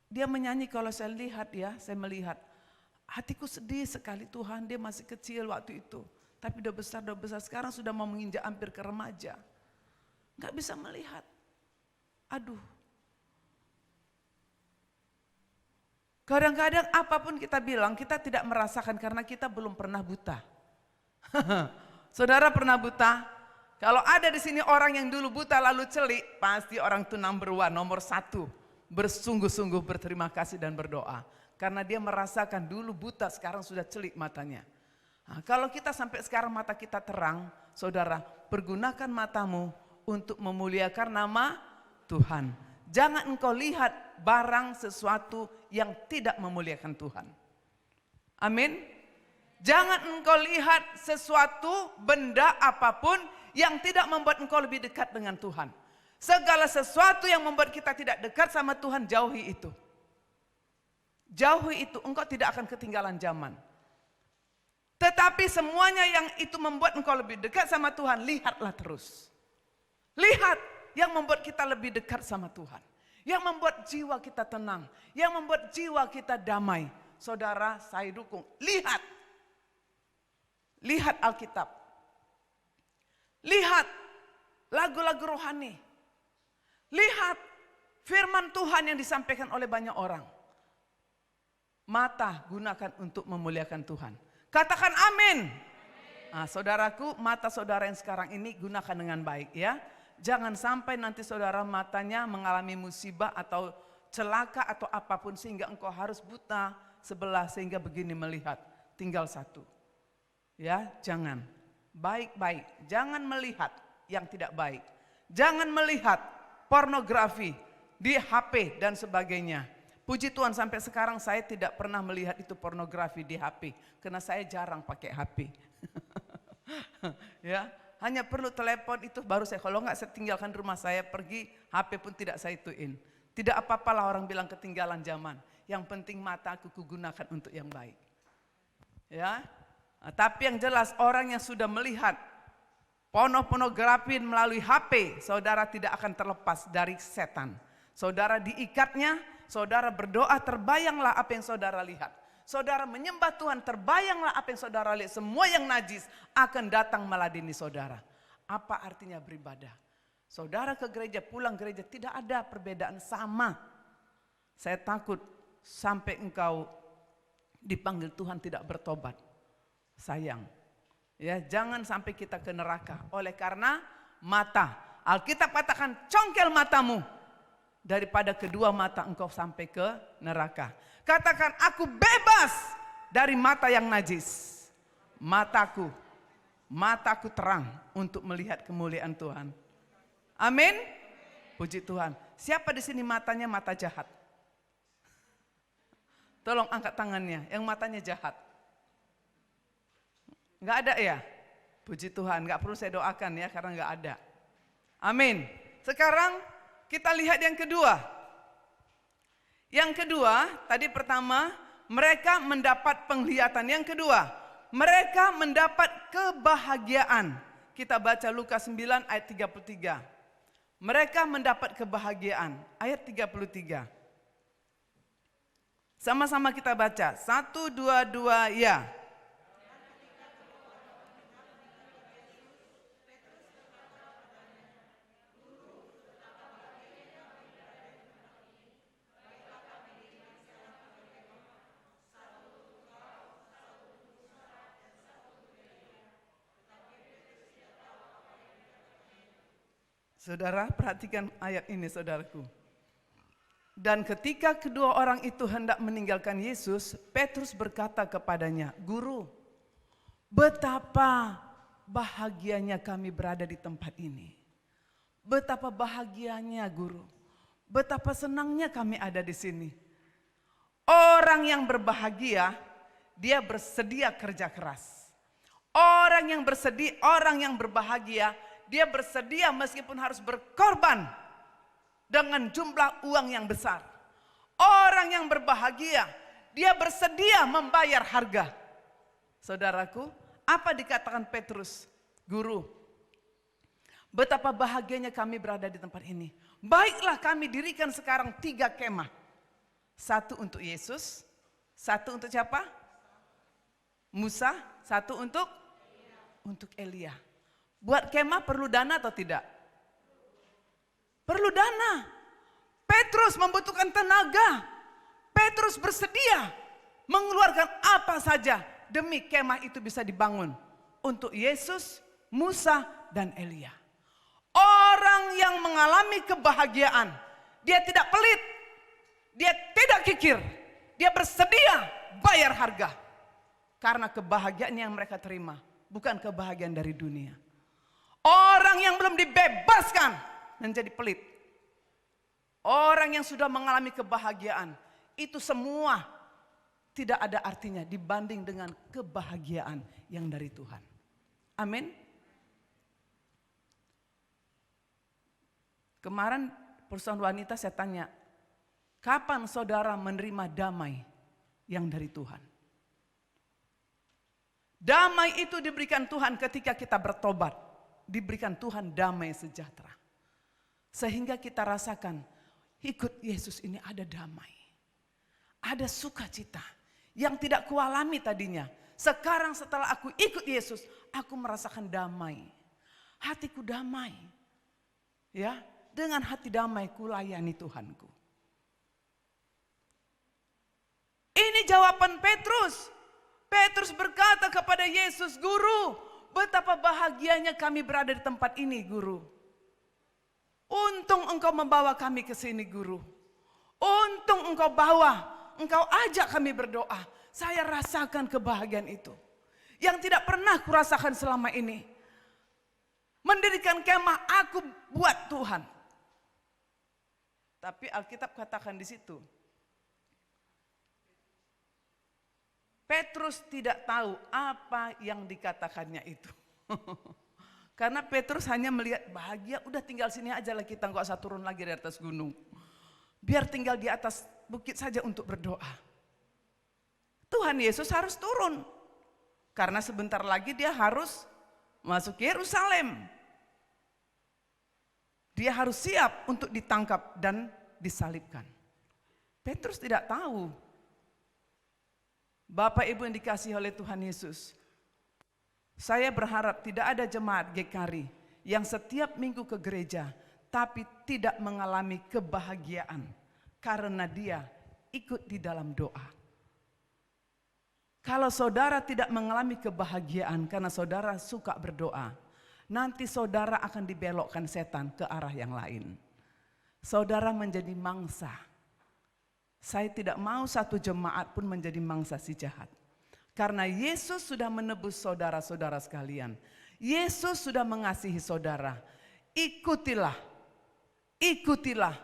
Dia menyanyi kalau saya lihat ya, saya melihat. Hatiku sedih sekali Tuhan, dia masih kecil waktu itu. Tapi udah besar, sekarang sudah mau menginjak hampir ke remaja. Gak bisa melihat. Aduh. Kadang-kadang apapun kita bilang, kita tidak merasakan karena kita belum pernah buta. Saudara pernah buta? Kalau ada di sini orang yang dulu buta lalu celik, pasti orang itu nomor 1. Bersungguh-sungguh berterima kasih dan berdoa. Karena dia merasakan dulu buta, sekarang sudah celik matanya. Nah, kalau kita sampai sekarang mata kita terang, saudara, pergunakan matamu untuk memuliakan nama Tuhan. Jangan engkau lihat barang sesuatu yang tidak memuliakan Tuhan. Amin. Jangan engkau lihat sesuatu, benda apapun yang tidak membuat engkau lebih dekat dengan Tuhan. Segala sesuatu yang membuat kita tidak dekat sama Tuhan, jauhi itu. Jauhi itu, engkau tidak akan ketinggalan zaman. Tetapi semuanya yang itu membuat engkau lebih dekat sama Tuhan, lihatlah terus. Lihat yang membuat kita lebih dekat sama Tuhan. Yang membuat jiwa kita tenang. Yang membuat jiwa kita damai. Saudara, saya dukung. Lihat. Lihat Alkitab. Lihat lagu-lagu rohani. Lihat firman Tuhan yang disampaikan oleh banyak orang. Mata gunakan untuk memuliakan Tuhan. Katakan amin. Nah, saudaraku, mata saudara yang sekarang ini gunakan dengan baik ya. Jangan sampai nanti saudara matanya mengalami musibah atau celaka atau apapun sehingga engkau harus buta sebelah sehingga begini melihat. Tinggal satu. Ya, jangan. Baik-baik. Jangan melihat yang tidak baik. Jangan melihat pornografi di HP dan sebagainya. Puji Tuhan sampai sekarang saya tidak pernah melihat itu pornografi di HP. Karena saya jarang pakai HP. Ya, hanya perlu telepon itu baru saya. Kalau enggak saya tinggalkan rumah saya pergi, HP pun tidak saya ituin. Tidak apa-apalah orang bilang ketinggalan zaman. Yang penting mata aku kugunakan untuk yang baik. Ya, nah, tapi yang jelas orang yang sudah melihat pornografi melalui HP, saudara tidak akan terlepas dari setan. Saudara diikatnya, saudara berdoa, terbayanglah apa yang saudara lihat. Saudara menyembah Tuhan, terbayanglah apa yang saudara lihat. Semua yang najis akan datang meladeni saudara. Apa artinya beribadah? Saudara ke gereja, pulang gereja, tidak ada perbedaan, sama. Saya takut sampai engkau dipanggil Tuhan tidak bertobat. Sayang. Ya, jangan sampai kita ke neraka. Oleh karena mata. Alkitab katakan congkel matamu. Daripada kedua mata engkau sampai ke neraka. Katakan aku bebas dari mata yang najis. Mataku terang untuk melihat kemuliaan Tuhan. Amin. Puji Tuhan. Siapa di sini matanya mata jahat? Tolong angkat tangannya yang matanya jahat. Enggak ada ya? Puji Tuhan, enggak perlu saya doakan ya karena enggak ada. Amin. Sekarang kita lihat yang kedua. Yang kedua, tadi pertama, mereka mendapat penglihatan. Yang kedua, mereka mendapat kebahagiaan. Kita baca Lukas 9 ayat 33. Mereka mendapat kebahagiaan. Ayat 33. Sama-sama kita baca. 1, 2, 2, ya. Saudara, perhatikan ayat ini, saudaraku. Dan ketika kedua orang itu hendak meninggalkan Yesus, Petrus berkata kepadanya, "Guru, betapa bahagianya kami berada di tempat ini. Betapa bahagianya, Guru. Betapa senangnya kami ada di sini." Orang yang berbahagia, dia bersedia kerja keras. Orang yang berbahagia, dia bersedia meskipun harus berkorban dengan jumlah uang yang besar. Orang yang berbahagia, dia bersedia membayar harga. Saudaraku, apa dikatakan Petrus? "Guru, betapa bahagianya kami berada di tempat ini. Baiklah, kami dirikan sekarang 3 kemah. 1 untuk Yesus, 1 untuk siapa? Musa, 1 untuk Elia. Buat kemah perlu dana atau tidak? Perlu dana. Petrus membutuhkan tenaga. Petrus bersedia mengeluarkan apa saja demi kemah itu bisa dibangun untuk Yesus, Musa, dan Elia. Orang yang mengalami kebahagiaan, dia tidak pelit, dia tidak kikir, dia bersedia bayar harga. Karena kebahagiaan yang mereka terima bukan kebahagiaan dari dunia. Orang yang belum dibebaskan menjadi pelit. Orang yang sudah mengalami kebahagiaan, itu semua tidak ada artinya dibanding dengan kebahagiaan yang dari Tuhan. Amin. Kemarin perusahaan wanita saya tanya, kapan saudara menerima damai yang dari Tuhan? Damai itu diberikan Tuhan ketika kita bertobat. Diberikan Tuhan damai sejahtera. Sehingga kita rasakan ikut Yesus ini ada damai. Ada sukacita yang tidak kualami tadinya. Sekarang setelah aku ikut Yesus, aku merasakan damai. Hatiku damai. Ya, dengan hati damai kulayani Tuhanku. Ini jawaban Petrus. Petrus berkata kepada Yesus, "Guru, betapa bahagianya kami berada di tempat ini, Guru. Untung engkau membawa kami ke sini, Guru. Untung engkau ajak kami berdoa. Saya rasakan kebahagiaan itu. Yang tidak pernah kurasakan selama ini. Mendirikan kemah aku buat Tuhan." Tapi Alkitab katakan di situ, Petrus tidak tahu apa yang dikatakannya itu. Karena Petrus hanya melihat bahagia, udah tinggal sini aja lah kita, nggak usah turun lagi dari atas gunung. Biar tinggal di atas bukit saja untuk berdoa. Tuhan Yesus harus turun. Karena sebentar lagi dia harus masuk Yerusalem. Dia harus siap untuk ditangkap dan disalibkan. Petrus tidak tahu. Bapak Ibu yang dikasihi oleh Tuhan Yesus, saya berharap tidak ada jemaat GKRI yang setiap minggu ke gereja tapi tidak mengalami kebahagiaan karena dia ikut di dalam doa. Kalau saudara tidak mengalami kebahagiaan karena saudara suka berdoa, nanti saudara akan dibelokkan setan ke arah yang lain. Saudara menjadi mangsa. Saya tidak mau satu jemaat pun menjadi mangsa si jahat. Karena Yesus sudah menebus saudara-saudara sekalian. Yesus sudah mengasihi saudara. Ikutilah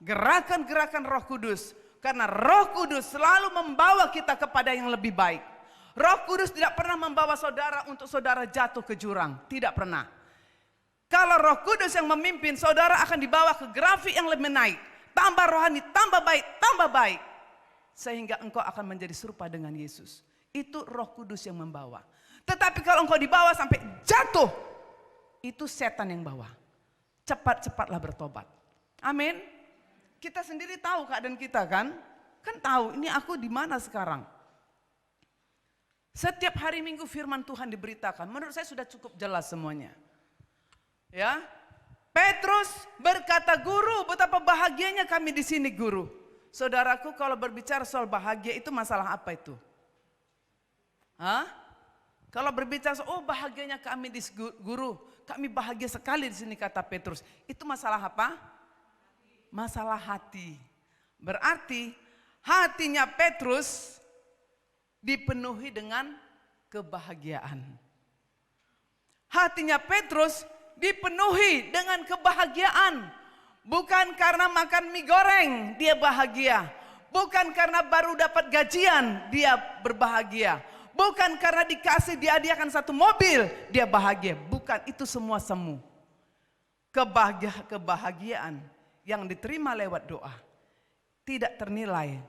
gerakan-gerakan Roh Kudus. Karena Roh Kudus selalu membawa kita kepada yang lebih baik. Roh Kudus tidak pernah membawa saudara untuk saudara jatuh ke jurang. Tidak pernah. Kalau Roh Kudus yang memimpin, saudara akan dibawa ke grafik yang lebih naik. Tambah rohani, tambah baik. Sehingga engkau akan menjadi serupa dengan Yesus. Itu Roh Kudus yang membawa. Tetapi kalau engkau dibawa sampai jatuh, itu setan yang bawa. Cepat-cepatlah bertobat. Amin. Kita sendiri tahu keadaan kita kan? Kan tahu ini aku di mana sekarang. Setiap hari Minggu firman Tuhan diberitakan. Menurut saya sudah cukup jelas semuanya. Ya. Petrus berkata, "Guru, betapa bahagianya kami di sini, Guru." Saudaraku, kalau berbicara soal bahagia itu masalah apa itu? Hah? Kalau berbicara soal bahagianya kami di Guru, kami bahagia sekali di sini kata Petrus. Itu masalah apa? Masalah hati. Berarti hatinya Petrus dipenuhi dengan kebahagiaan. Hatinya Petrus dipenuhi dengan kebahagiaan. Bukan karena makan mie goreng dia bahagia. Bukan karena baru dapat gajian dia berbahagia. Bukan karena dikasih dihadiahkan satu mobil dia bahagia. Bukan, itu semua semu. Kebahagiaan yang diterima lewat doa tidak ternilai.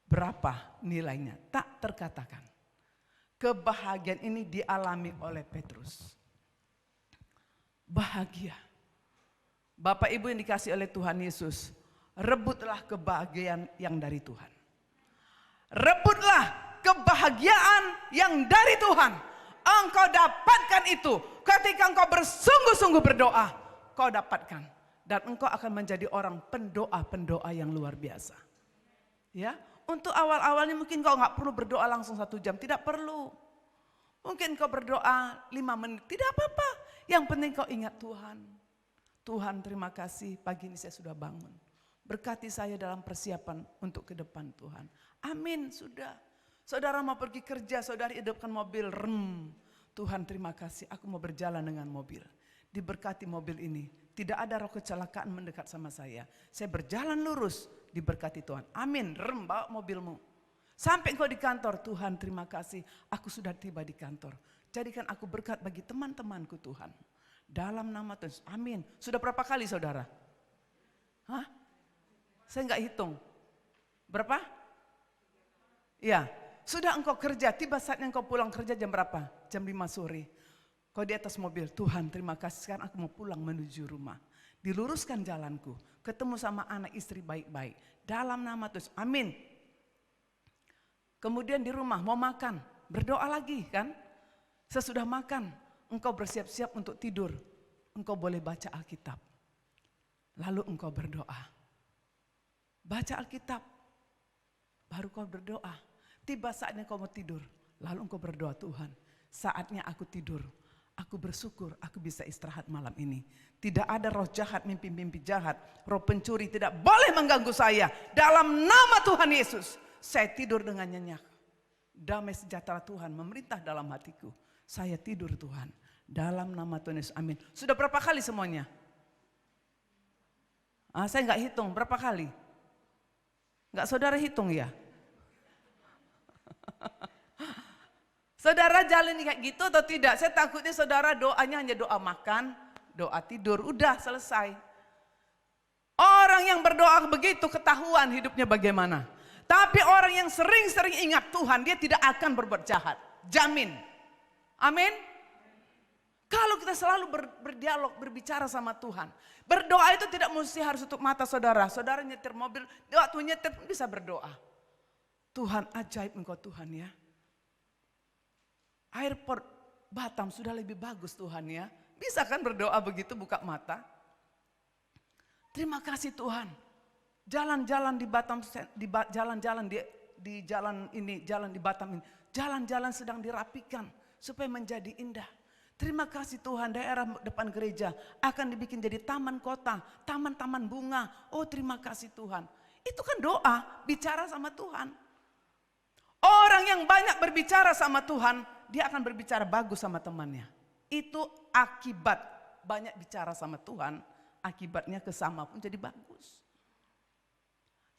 Berapa nilainya? Tak terkatakan. Kebahagiaan ini dialami oleh Petrus. Bahagia. Bapak Ibu yang dikasih oleh Tuhan Yesus, rebutlah kebahagiaan yang dari Tuhan. Rebutlah kebahagiaan yang dari Tuhan. Engkau dapatkan itu ketika engkau bersungguh-sungguh berdoa. Kau dapatkan. Dan engkau akan menjadi orang pendoa-pendoa yang luar biasa. Ya, untuk awal-awalnya mungkin kau nggak perlu berdoa langsung 1 jam. Tidak perlu. Mungkin kau berdoa 5 menit. Tidak apa-apa. Yang penting kau ingat Tuhan. Tuhan, terima kasih pagi ini saya sudah bangun. Berkati saya dalam persiapan untuk ke depan Tuhan. Amin, sudah. Saudara mau pergi kerja, saudara hidupkan mobil, rem. Tuhan terima kasih, aku mau berjalan dengan mobil. Diberkati mobil ini. Tidak ada roh kecelakaan mendekat sama saya. Saya berjalan lurus, diberkati Tuhan. Amin, rem, bawa mobilmu. Sampai engkau di kantor, Tuhan terima kasih, aku sudah tiba di kantor. Jadikan aku berkat bagi teman-temanku Tuhan. Dalam nama Tuhan, amin. Sudah berapa kali saudara? Hah? Saya enggak hitung. Berapa? Ya, sudah engkau kerja, tiba saatnya engkau pulang kerja jam berapa? Jam 5 sore. Kau di atas mobil, Tuhan terima kasih sekarang aku mau pulang menuju rumah. Diluruskan jalanku, ketemu sama anak istri baik-baik. Dalam nama Tuhan, amin. Kemudian di rumah mau makan, berdoa lagi kan? Sesudah makan, engkau bersiap-siap untuk tidur. Engkau boleh baca Alkitab. Lalu engkau berdoa. Baca Alkitab. Baru kau berdoa. Tiba saatnya kau mau tidur. Lalu engkau berdoa, Tuhan, saatnya aku tidur. Aku bersyukur aku bisa istirahat malam ini. Tidak ada roh jahat, mimpi-mimpi jahat. Roh pencuri tidak boleh mengganggu saya. Dalam nama Tuhan Yesus, saya tidur dengan nyenyak. Damai sejahtera Tuhan memerintah dalam hatiku. Saya tidur Tuhan. Dalam nama Tuhan Yesus, amin. Sudah berapa kali semuanya? Saya nggak hitung, berapa kali? Nggak saudara hitung ya? Saudara jalan kayak gitu atau tidak? Saya takutnya saudara doanya hanya doa makan, doa tidur, udah selesai. Orang yang berdoa begitu ketahuan hidupnya bagaimana. Tapi orang yang sering-sering ingat Tuhan, dia tidak akan berbuat jahat. Jamin. Amin. Kalau kita selalu berdialog, berbicara sama Tuhan. Berdoa itu tidak mesti harus tutup mata saudara. Saudara nyetir mobil, waktu nyetir pun bisa berdoa. Tuhan, ajaib engkau Tuhan ya. Airport Batam sudah lebih bagus Tuhan ya. Bisa kan berdoa begitu buka mata. Terima kasih Tuhan. Jalan-jalan di Batam, jalan-jalan di jalan ini, jalan di Batam ini. Jalan-jalan sedang dirapikan supaya menjadi indah. Terima kasih Tuhan, daerah depan gereja akan dibikin jadi taman kota, taman-taman bunga. Oh terima kasih Tuhan. Itu kan doa, bicara sama Tuhan. Orang yang banyak berbicara sama Tuhan, dia akan berbicara bagus sama temannya. Itu akibat banyak bicara sama Tuhan, akibatnya kesama pun jadi bagus.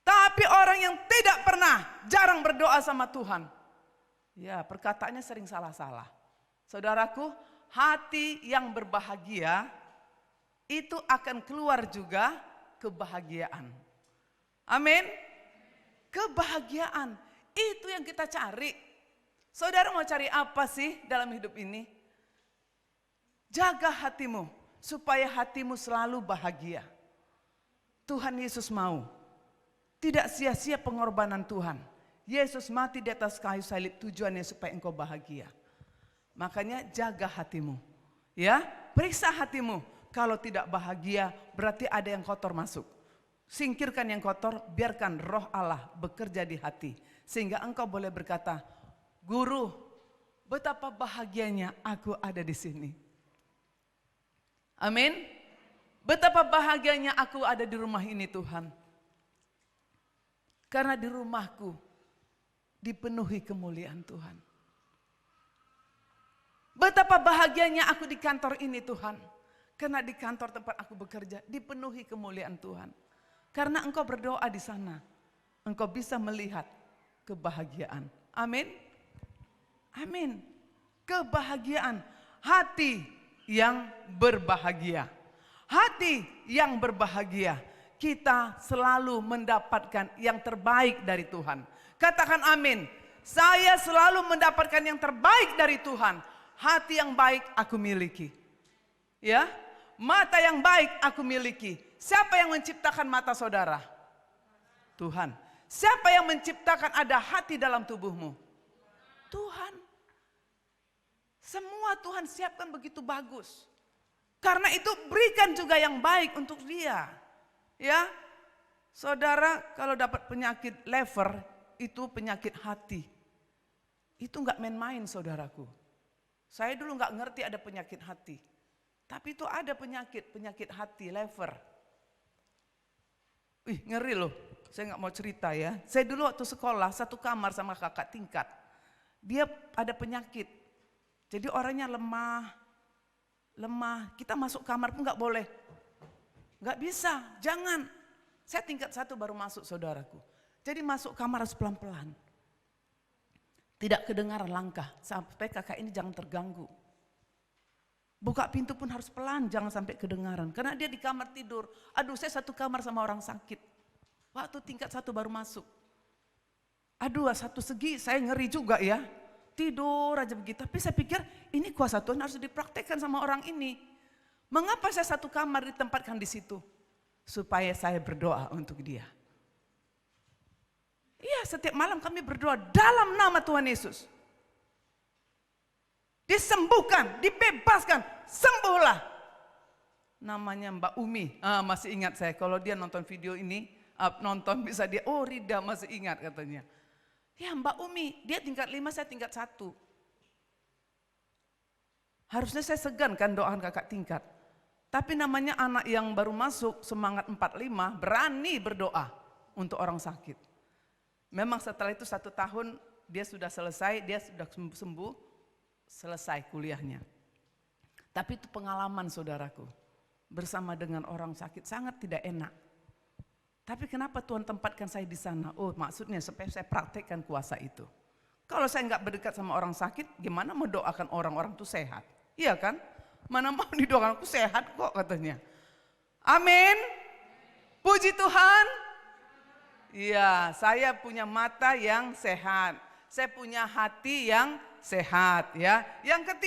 Tapi orang yang tidak pernah, jarang berdoa sama Tuhan, ya perkataannya sering salah-salah. Saudaraku, hati yang berbahagia itu akan keluar juga kebahagiaan. Amin. Kebahagiaan itu yang kita cari. Saudara mau cari apa sih dalam hidup ini? Jaga hatimu supaya hatimu selalu bahagia. Tuhan Yesus mau. Tidak sia-sia pengorbanan Tuhan. Yesus mati di atas kayu salib tujuannya supaya engkau bahagia. Makanya jaga hatimu. Ya, periksa hatimu. Kalau tidak bahagia berarti ada yang kotor masuk. Singkirkan yang kotor, biarkan roh Allah bekerja di hati. Sehingga engkau boleh berkata, Guru, betapa bahagianya aku ada di sini. Amin. Betapa bahagianya aku ada di rumah ini Tuhan. Karena di rumahku dipenuhi kemuliaan Tuhan. Betapa bahagianya aku di kantor ini Tuhan. Karena di kantor tempat aku bekerja dipenuhi kemuliaan Tuhan. Karena engkau berdoa di sana, engkau bisa melihat kebahagiaan. Amin. Amin. Kebahagiaan, hati yang berbahagia. Hati yang berbahagia. Kita selalu mendapatkan yang terbaik dari Tuhan. Katakan amin. Saya selalu mendapatkan yang terbaik dari Tuhan. Hati yang baik aku miliki. Ya, mata yang baik aku miliki. Siapa yang menciptakan mata saudara? Tuhan. Siapa yang menciptakan ada hati dalam tubuhmu? Tuhan. Semua Tuhan siapkan begitu bagus. Karena itu berikan juga yang baik untuk dia. Ya, saudara kalau dapat penyakit lever itu penyakit hati. Itu enggak main-main saudaraku. Saya dulu enggak ngerti ada penyakit hati. Tapi itu ada penyakit hati lever. Wih ngeri loh, saya enggak mau cerita ya. Saya dulu waktu sekolah satu kamar sama kakak tingkat. Dia ada penyakit. Jadi orangnya lemah. Kita masuk kamar pun enggak boleh. Enggak bisa, jangan. Saya tingkat 1 baru masuk saudaraku. Jadi masuk kamar harus pelan-pelan. Tidak kedengaran langkah, sampai kakak ini jangan terganggu. Buka pintu pun harus pelan, jangan sampai kedengaran. Karena dia di kamar tidur. Aduh saya satu kamar sama orang sakit. Waktu tingkat 1 baru masuk. Aduh satu segi saya ngeri juga ya. Tidur aja begitu. Tapi saya pikir ini kuasa Tuhan harus dipraktekkan sama orang ini. Mengapa saya satu kamar ditempatkan di situ? Supaya saya berdoa untuk dia. Iya setiap malam kami berdoa dalam nama Tuhan Yesus. Disembuhkan, dibebaskan, sembuhlah. Namanya Mbak Umi, masih ingat saya kalau dia nonton video ini, nonton bisa dia, oh Rida masih ingat katanya. Ya Mbak Umi, dia tingkat 5, saya tingkat 1. Harusnya saya segan kan doakan kakak tingkat. Tapi namanya anak yang baru masuk, semangat 45, berani berdoa untuk orang sakit. Memang setelah itu 1 tahun dia sudah selesai, dia sudah sembuh, selesai kuliahnya. Tapi itu pengalaman saudaraku, bersama dengan orang sakit sangat tidak enak. Tapi kenapa Tuhan tempatkan saya di sana? Oh maksudnya supaya saya praktekkan kuasa itu. Kalau saya nggak berdekat sama orang sakit, gimana mau doakan orang-orang itu sehat? Iya kan? Mana mau didoakan aku sehat kok katanya. Amin. Puji Tuhan. Iya, saya punya mata yang sehat. Saya punya hati yang sehat ya. Yang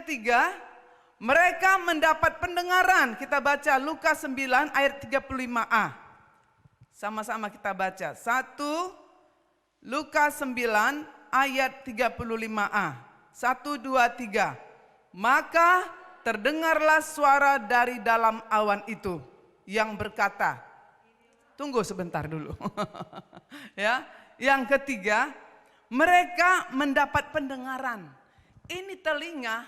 ketiga, mereka mendapat pendengaran. Kita baca Lukas 9 ayat 35a. Sama-sama kita baca. 1 Lukas 9 ayat 35a. 1, 2, 3. Maka terdengarlah suara dari dalam awan itu yang berkata, tunggu sebentar dulu. Ya, yang ketiga, mereka mendapat pendengaran. Ini telinga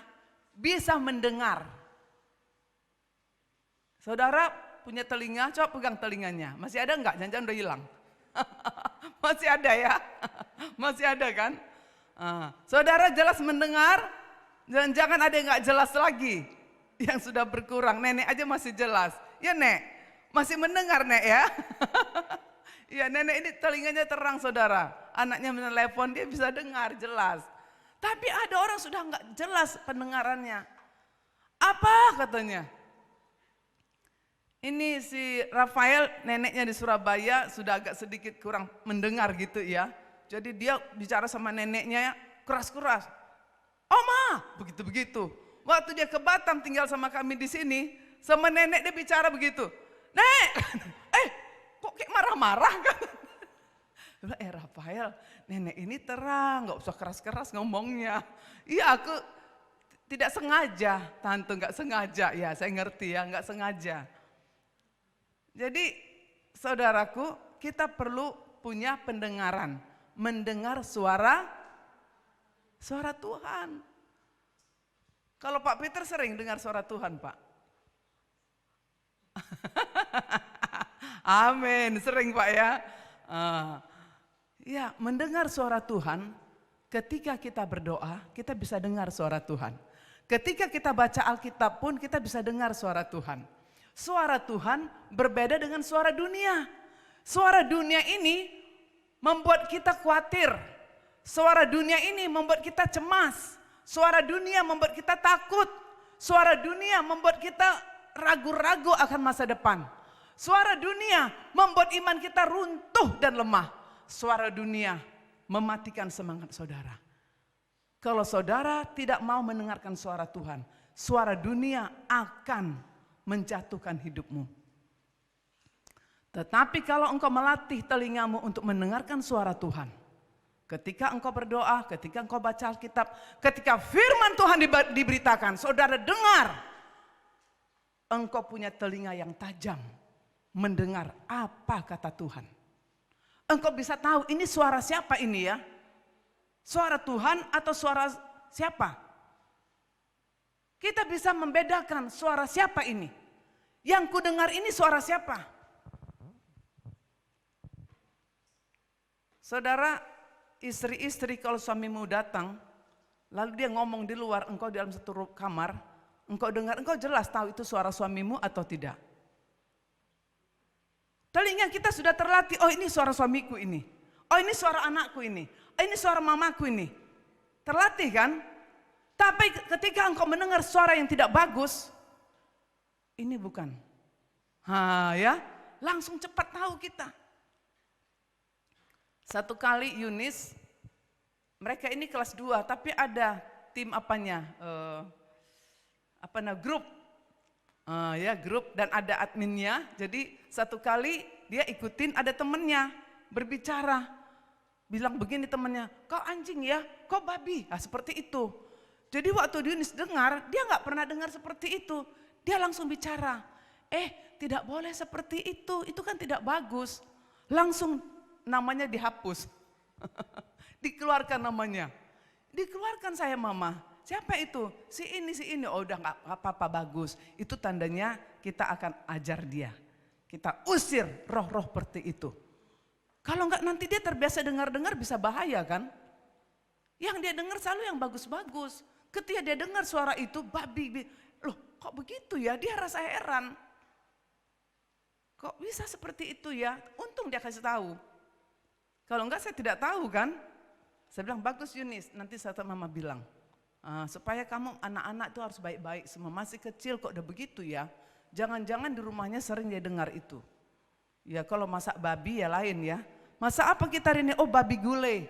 bisa mendengar. Saudara punya telinga, coba pegang telinganya. Masih ada enggak? Jangan-jangan udah hilang. Masih ada ya? Masih ada kan? Saudara jelas mendengar, jangan ada yang enggak jelas lagi. Yang sudah berkurang, nenek aja masih jelas. Ya Nek, masih mendengar Nek ya? Ya nenek ini telinganya terang saudara. Anaknya menelepon dia bisa dengar jelas. Tapi ada orang sudah enggak jelas pendengarannya. Apa katanya? Ini si Rafael neneknya di Surabaya sudah agak sedikit kurang mendengar gitu ya. Jadi dia bicara sama neneknya keras-keras. Oma, begitu-begitu. Waktu dia ke Batam tinggal sama kami di sini, sama nenek dia bicara begitu. Nek, kok kayak marah-marah kan? Rafael, nenek ini terang, nggak usah keras-keras ngomongnya. Iya aku tidak sengaja, tante nggak sengaja. Ya saya ngerti ya, nggak sengaja. Jadi saudaraku, kita perlu punya pendengaran, mendengar suara Suara Tuhan. Kalau Pak Peter sering dengar suara Tuhan, Pak? Amin, sering Pak ya. Ya, mendengar suara Tuhan, ketika kita berdoa, kita bisa dengar suara Tuhan. Ketika kita baca Alkitab pun kita bisa dengar suara Tuhan. Suara Tuhan berbeda dengan suara dunia. Suara dunia ini membuat kita khawatir. Suara dunia ini membuat kita cemas. Suara dunia membuat kita takut. Suara dunia membuat kita ragu-ragu akan masa depan. Suara dunia membuat iman kita runtuh dan lemah. Suara dunia mematikan semangat saudara. Kalau saudara tidak mau mendengarkan suara Tuhan, suara dunia akan menjatuhkan hidupmu. Tetapi kalau engkau melatih telingamu untuk mendengarkan suara Tuhan, ketika engkau berdoa, ketika engkau baca Alkitab, ketika firman Tuhan diberitakan, saudara dengar, engkau punya telinga yang tajam mendengar apa kata Tuhan. Engkau bisa tahu ini suara siapa ini ya? Suara Tuhan atau suara siapa? Kita bisa membedakan suara siapa ini. Yang ku dengar ini suara siapa? Saudara, istri-istri kalau suamimu datang, lalu dia ngomong di luar, engkau di dalam satu kamar, engkau dengar, engkau jelas tahu itu suara suamimu atau tidak. Telinga kita sudah terlatih, oh ini suara suamiku ini. Oh ini suara anakku ini. Oh ini suara mamaku ini. Terlatih kan? Tapi ketika engkau mendengar suara yang tidak bagus, ini bukan. Ya, langsung cepat tahu kita. Satu kali Yunis, mereka ini kelas 2, tapi ada tim grup. Grup dan ada adminnya. Jadi satu kali dia ikutin ada temennya berbicara. Bilang begini temennya, kau anjing ya, kau babi. Seperti itu. Jadi waktu Yunis dengar, dia nggak pernah dengar seperti itu. Dia langsung bicara, tidak boleh seperti itu kan tidak bagus. Langsung namanya dihapus. Dikeluarkan namanya. Dikeluarkan saya mama. Siapa itu? Si ini. Oh udah nggak apa-apa bagus. Itu tandanya kita akan ajar dia. Kita usir roh-roh seperti itu. Kalau nggak nanti dia terbiasa dengar-dengar bisa bahaya kan? Yang dia dengar selalu yang bagus-bagus. Ketika dia dengar suara itu babi, loh kok begitu ya? Dia rasa heran. Kok bisa seperti itu ya? Untung dia kasih tahu. Kalau enggak saya tidak tahu kan? Saya bilang bagus Yunis, nanti satu mama bilang. Supaya kamu anak-anak itu harus baik-baik semua. Masih kecil kok udah begitu ya. Jangan-jangan di rumahnya sering dia dengar itu. Ya kalau masak babi ya lain ya. Masak apa kita hari ini? Oh babi gulai.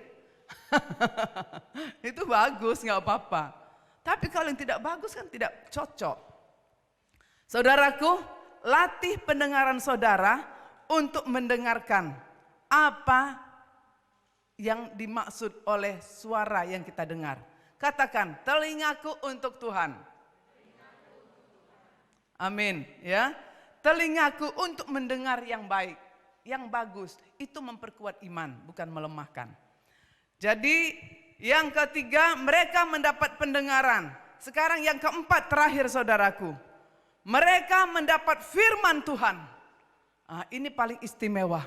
Itu bagus nggak apa-apa. Tapi kalau yang tidak bagus kan tidak cocok. Saudaraku, latih pendengaran saudara untuk mendengarkan apa yang dimaksud oleh suara yang kita dengar. Katakan, telingaku untuk Tuhan. Amin, ya. Telingaku untuk mendengar yang baik, yang bagus. Itu memperkuat iman, bukan melemahkan. Jadi yang ketiga, mereka mendapat pendengaran. Sekarang yang keempat terakhir saudaraku. Mereka mendapat firman Tuhan. Ini paling istimewa.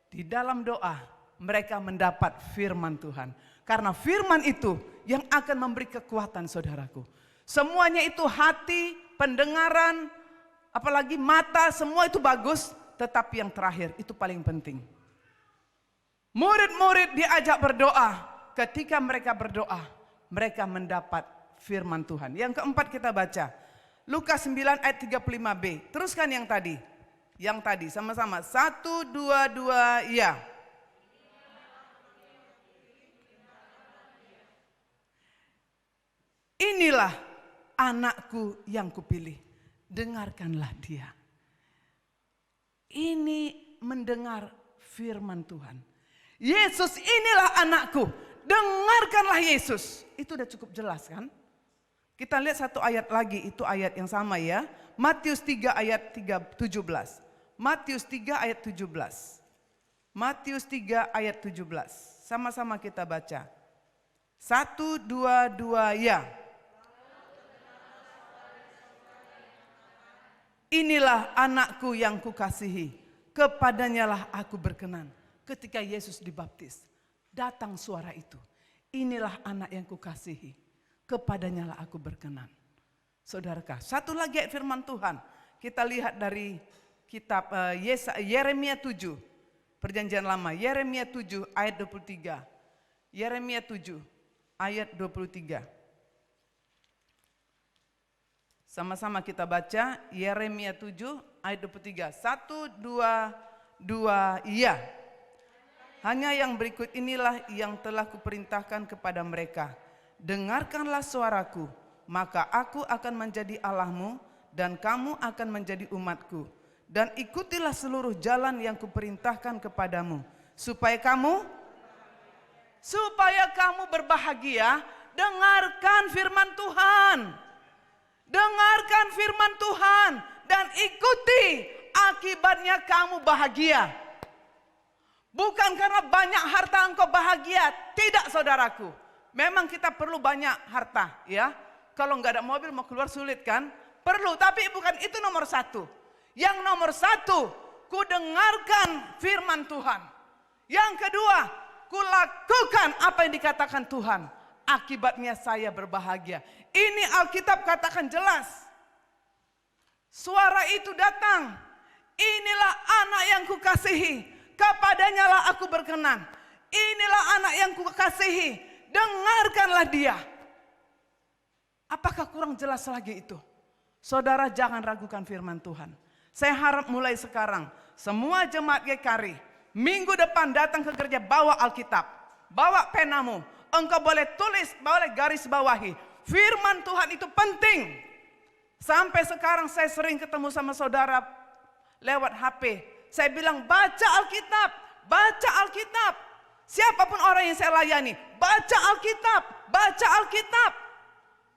Di dalam doa, mereka mendapat firman Tuhan. Karena firman itu yang akan memberi kekuatan saudaraku. Semuanya itu hati, pendengaran, apalagi mata, semua itu bagus. Tetapi yang terakhir itu paling penting. Murid-murid diajak berdoa. Ketika mereka berdoa, mereka mendapat firman Tuhan. Yang keempat kita baca. Lukas 9 ayat 35b. Teruskan yang tadi. Yang tadi sama-sama. 1, 2, 2, ya. Inilah anakku yang kupilih. Dengarkanlah dia. Ini mendengar firman Tuhan. Yesus inilah anakku. Dengarkanlah Yesus. Itu udah cukup jelas kan? Kita lihat satu ayat lagi, itu ayat yang sama ya. Matius 3 ayat 17. Matius 3 ayat 17. Matius 3 ayat 17. Sama-sama kita baca. 1, 2, 2, ya. Inilah anakku yang kukasihi, kepadanya lah aku berkenan. Ketika Yesus dibaptis, datang suara itu. Inilah anak yang kukasihi, kepadanya lah aku berkenan. Saudara, satu lagi ayat firman Tuhan. Kita lihat dari kitab Yeremia 7, Perjanjian Lama. Yeremia 7 ayat 23. Yeremia 7 ayat 23. Sama-sama kita baca Yeremia 7 ayat 23. 1, 2, 2, iya. Hanya yang berikut inilah yang telah kuperintahkan kepada mereka. Dengarkanlah suaraku, maka aku akan menjadi Allahmu dan kamu akan menjadi umatku. Dan ikutilah seluruh jalan yang kuperintahkan kepadamu. Supaya kamu berbahagia, dengarkan firman Tuhan. Dengarkan firman Tuhan dan ikuti, akibatnya kamu bahagia. Bukan karena banyak harta engkau bahagia, tidak saudaraku. Memang kita perlu banyak harta, ya. Kalau nggak ada mobil mau keluar sulit kan? Perlu, tapi bukan itu nomor satu. Yang nomor satu, ku dengarkan firman Tuhan. Yang kedua, ku lakukan apa yang dikatakan Tuhan. Akibatnya saya berbahagia. Ini Alkitab katakan jelas. Suara itu datang. Inilah anak yang kukasihi, kepadanya lah aku berkenan. Inilah anak yang kukasihi, dengarkanlah dia. Apakah kurang jelas lagi itu? Saudara, jangan ragukan firman Tuhan. Saya harap mulai sekarang semua jemaat GKRI minggu depan datang ke gereja bawa Alkitab, bawa penamu. Engkau boleh tulis, boleh garis bawahi. Firman Tuhan itu penting. Sampai sekarang saya sering ketemu sama saudara lewat HP. Saya bilang baca Alkitab, baca Alkitab. Siapapun orang yang saya layani, baca Alkitab, baca Alkitab.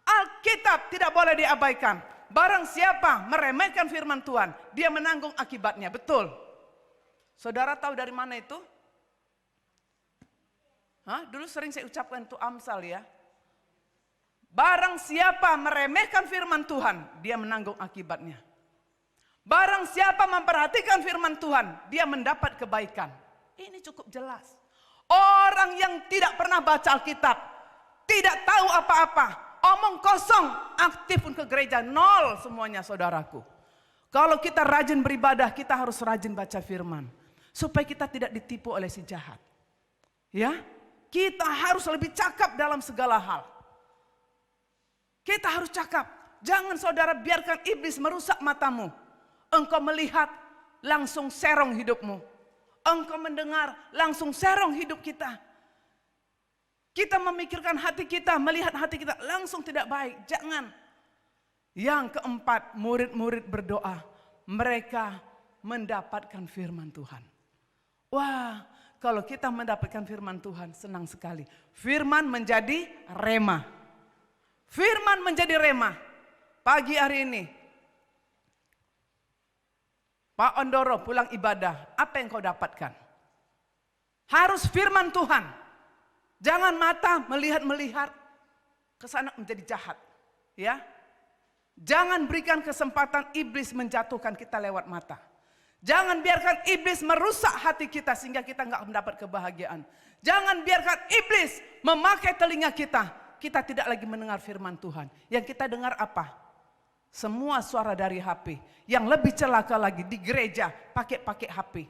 Alkitab tidak boleh diabaikan. Barang siapa meremehkan firman Tuhan, dia menanggung akibatnya, betul. Saudara tahu dari mana itu? Dulu sering saya ucapkan itu Amsal ya. Barang siapa meremehkan firman Tuhan, dia menanggung akibatnya. Barang siapa memperhatikan firman Tuhan, dia mendapat kebaikan. Ini cukup jelas. Orang yang tidak pernah baca Alkitab, tidak tahu apa-apa, omong kosong, aktif pun ke gereja, nol semuanya saudaraku. Kalau kita rajin beribadah, kita harus rajin baca firman. Supaya kita tidak ditipu oleh si jahat. Ya, kita harus lebih cakap dalam segala hal. Kita harus cakap. Jangan saudara biarkan iblis merusak matamu. Engkau melihat langsung serong hidupmu. Engkau mendengar langsung serong hidup kita. Kita memikirkan hati kita, melihat hati kita langsung tidak baik. Jangan. Yang keempat, murid-murid berdoa. Mereka mendapatkan firman Tuhan. Wah, kalau kita mendapatkan firman Tuhan, senang sekali. Firman menjadi rema. Firman menjadi rema. Pagi hari ini, Pak Ondoro pulang ibadah, apa yang kau dapatkan? Harus firman Tuhan. Jangan mata melihat-melihat ke sana menjadi jahat. Ya, jangan berikan kesempatan iblis menjatuhkan kita lewat mata. Jangan biarkan iblis merusak hati kita sehingga kita nggak mendapat kebahagiaan. Jangan biarkan iblis memakai telinga kita. Kita tidak lagi mendengar firman Tuhan. Yang kita dengar apa? Semua suara dari HP. Yang lebih celaka lagi di gereja pakai HP.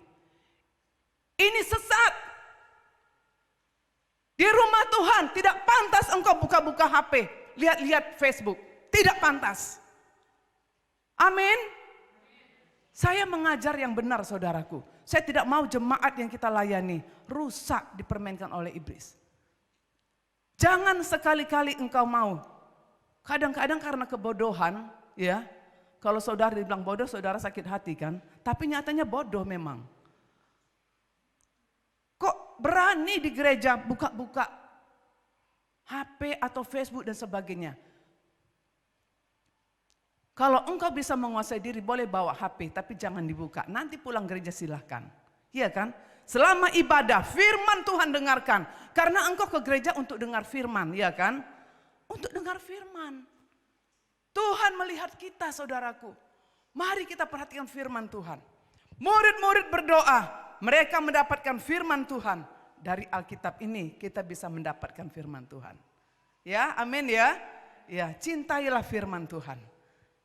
Ini sesat. Di rumah Tuhan tidak pantas engkau buka-buka HP. Lihat-lihat Facebook. Tidak pantas. Amin. Saya mengajar yang benar saudaraku. Saya tidak mau jemaat yang kita layani rusak dipermainkan oleh iblis. Jangan sekali-kali engkau mau. Kadang-kadang karena kebodohan, ya. Kalau saudara dibilang bodoh, saudara sakit hati kan. Tapi nyatanya bodoh memang. Kok berani di gereja buka-buka HP atau Facebook dan sebagainya. Kalau engkau bisa menguasai diri boleh bawa HP tapi jangan dibuka. Nanti pulang gereja silahkan. Iya kan? Selama ibadah, firman Tuhan dengarkan. Karena engkau ke gereja untuk dengar firman, ya kan? Untuk dengar firman. Tuhan melihat kita, saudaraku. Mari kita perhatikan firman Tuhan. Murid-murid berdoa, mereka mendapatkan firman Tuhan. Dari Alkitab ini kita bisa mendapatkan firman Tuhan. Ya, amin ya. Ya, cintailah firman Tuhan.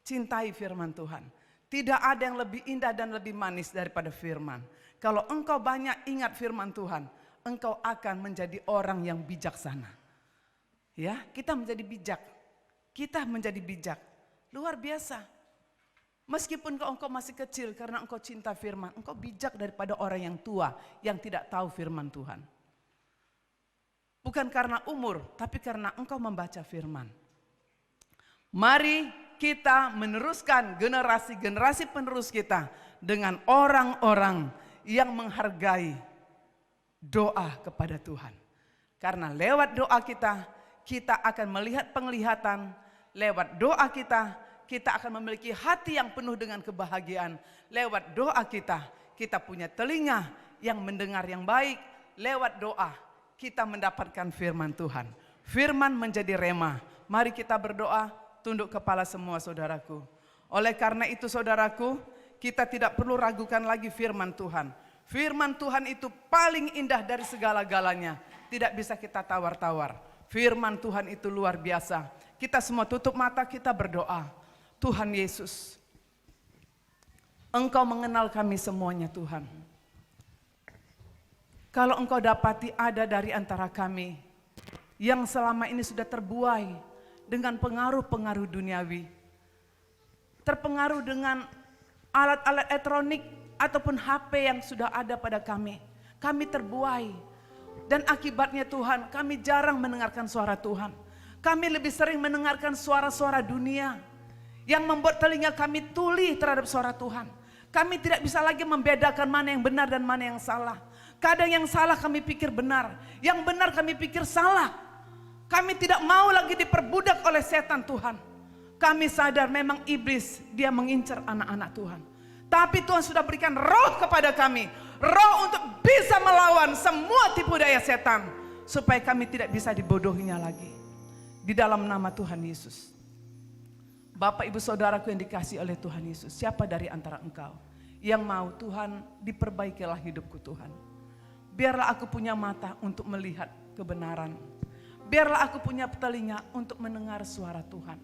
Cintai firman Tuhan. Tidak ada yang lebih indah dan lebih manis daripada firman. Kalau engkau banyak ingat firman Tuhan, engkau akan menjadi orang yang bijaksana. Ya, kita menjadi bijak. Kita menjadi bijak. Luar biasa. Meskipun engkau masih kecil karena engkau cinta firman, engkau bijak daripada orang yang tua yang tidak tahu firman Tuhan. Bukan karena umur, tapi karena engkau membaca firman. Mari kita meneruskan generasi penerus kita dengan orang-orang yang menghargai doa kepada Tuhan. Karena lewat doa kita, kita akan melihat penglihatan. Lewat doa kita, kita akan memiliki hati yang penuh dengan kebahagiaan. Lewat doa kita, kita punya telinga yang mendengar yang baik. Lewat doa, kita mendapatkan firman Tuhan. Firman menjadi rema. Mari kita berdoa, tunduk kepala semua saudaraku. Oleh karena itu saudaraku, kita tidak perlu ragukan lagi firman Tuhan. Firman Tuhan itu paling indah dari segala-galanya. Tidak bisa kita tawar-tawar. Firman Tuhan itu luar biasa. Kita semua tutup mata, kita berdoa. Tuhan Yesus, Engkau mengenal kami semuanya Tuhan. Kalau Engkau dapati ada dari antara kami yang selama ini sudah terbuai dengan pengaruh-pengaruh duniawi, terpengaruh dengan alat-alat elektronik ataupun HP yang sudah ada pada kami terbuai. Dan akibatnya Tuhan, kami jarang mendengarkan suara Tuhan. Kami lebih sering mendengarkan suara-suara dunia yang membuat telinga kami tuli terhadap suara Tuhan. Kami tidak bisa lagi membedakan mana yang benar dan mana yang salah. Kadang yang salah kami pikir benar, yang benar kami pikir salah. Kami tidak mau lagi diperbudak oleh setan Tuhan. Kami sadar memang iblis dia mengincar anak-anak Tuhan. Tapi Tuhan sudah berikan roh kepada kami. Roh untuk bisa melawan semua tipu daya setan. Supaya kami tidak bisa dibodohinya lagi. Di dalam nama Tuhan Yesus. Bapak ibu saudaraku yang dikasihi oleh Tuhan Yesus. Siapa dari antara engkau yang mau Tuhan diperbaikilah hidupku Tuhan. Biarlah aku punya mata untuk melihat kebenaran. Biarlah aku punya telinga untuk mendengar suara Tuhan.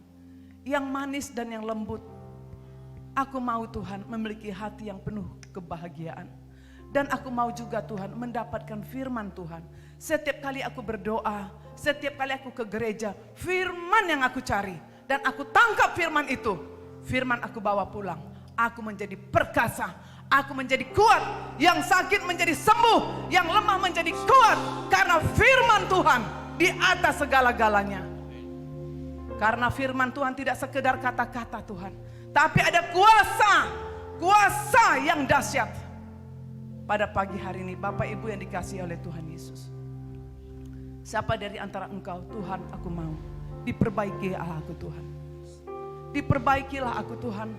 Yang manis dan yang lembut. Aku mau Tuhan memiliki hati yang penuh kebahagiaan. Dan aku mau juga Tuhan mendapatkan firman Tuhan. Setiap kali aku berdoa, setiap kali aku ke gereja, firman yang aku cari. Dan aku tangkap firman itu. Firman aku bawa pulang. Aku menjadi perkasa. Aku menjadi kuat. Yang sakit menjadi sembuh. Yang lemah menjadi kuat. Karena firman Tuhan di atas segala-galanya. Karena firman Tuhan tidak sekedar kata-kata Tuhan. Tapi ada kuasa. Kuasa yang dahsyat. Pada pagi hari ini Bapak Ibu yang dikasihi oleh Tuhan Yesus. Siapa dari antara engkau, Tuhan aku mau diperbaikilah aku Tuhan. Diperbaikilah aku Tuhan.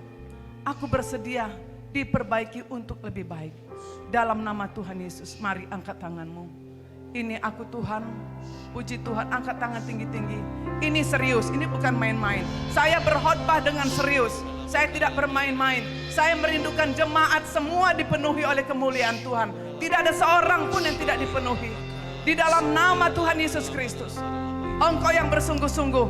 Aku bersedia diperbaiki untuk lebih baik. Dalam nama Tuhan Yesus, mari angkat tanganmu. Ini aku Tuhan, puji Tuhan, angkat tangan tinggi-tinggi. Ini serius, ini bukan main-main. Saya berkhotbah dengan serius. Saya tidak bermain-main. Saya merindukan jemaat semua dipenuhi oleh kemuliaan Tuhan. Tidak ada seorang pun yang tidak dipenuhi. Di dalam nama Tuhan Yesus Kristus. Engkau yang bersungguh-sungguh,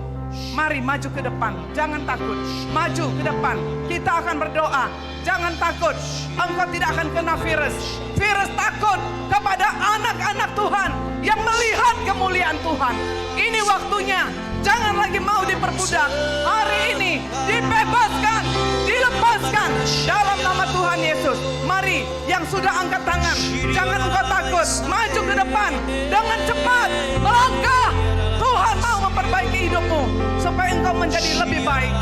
mari maju ke depan. Jangan takut. Maju ke depan. Kita akan berdoa. Jangan takut. Engkau tidak akan kena virus. Virus takut kepada anak-anak Tuhan yang melihat kemuliaan Tuhan. Ini waktunya. Jangan lagi mau diperbudak. Hari ini dibebaskan, dilepaskan dalam nama Tuhan Yesus. Mari yang sudah angkat tangan, jangan engkau takut. Maju ke depan dengan cepat. Melangkah. Tuhan mau memperbaiki hidupmu supaya engkau menjadi lebih baik.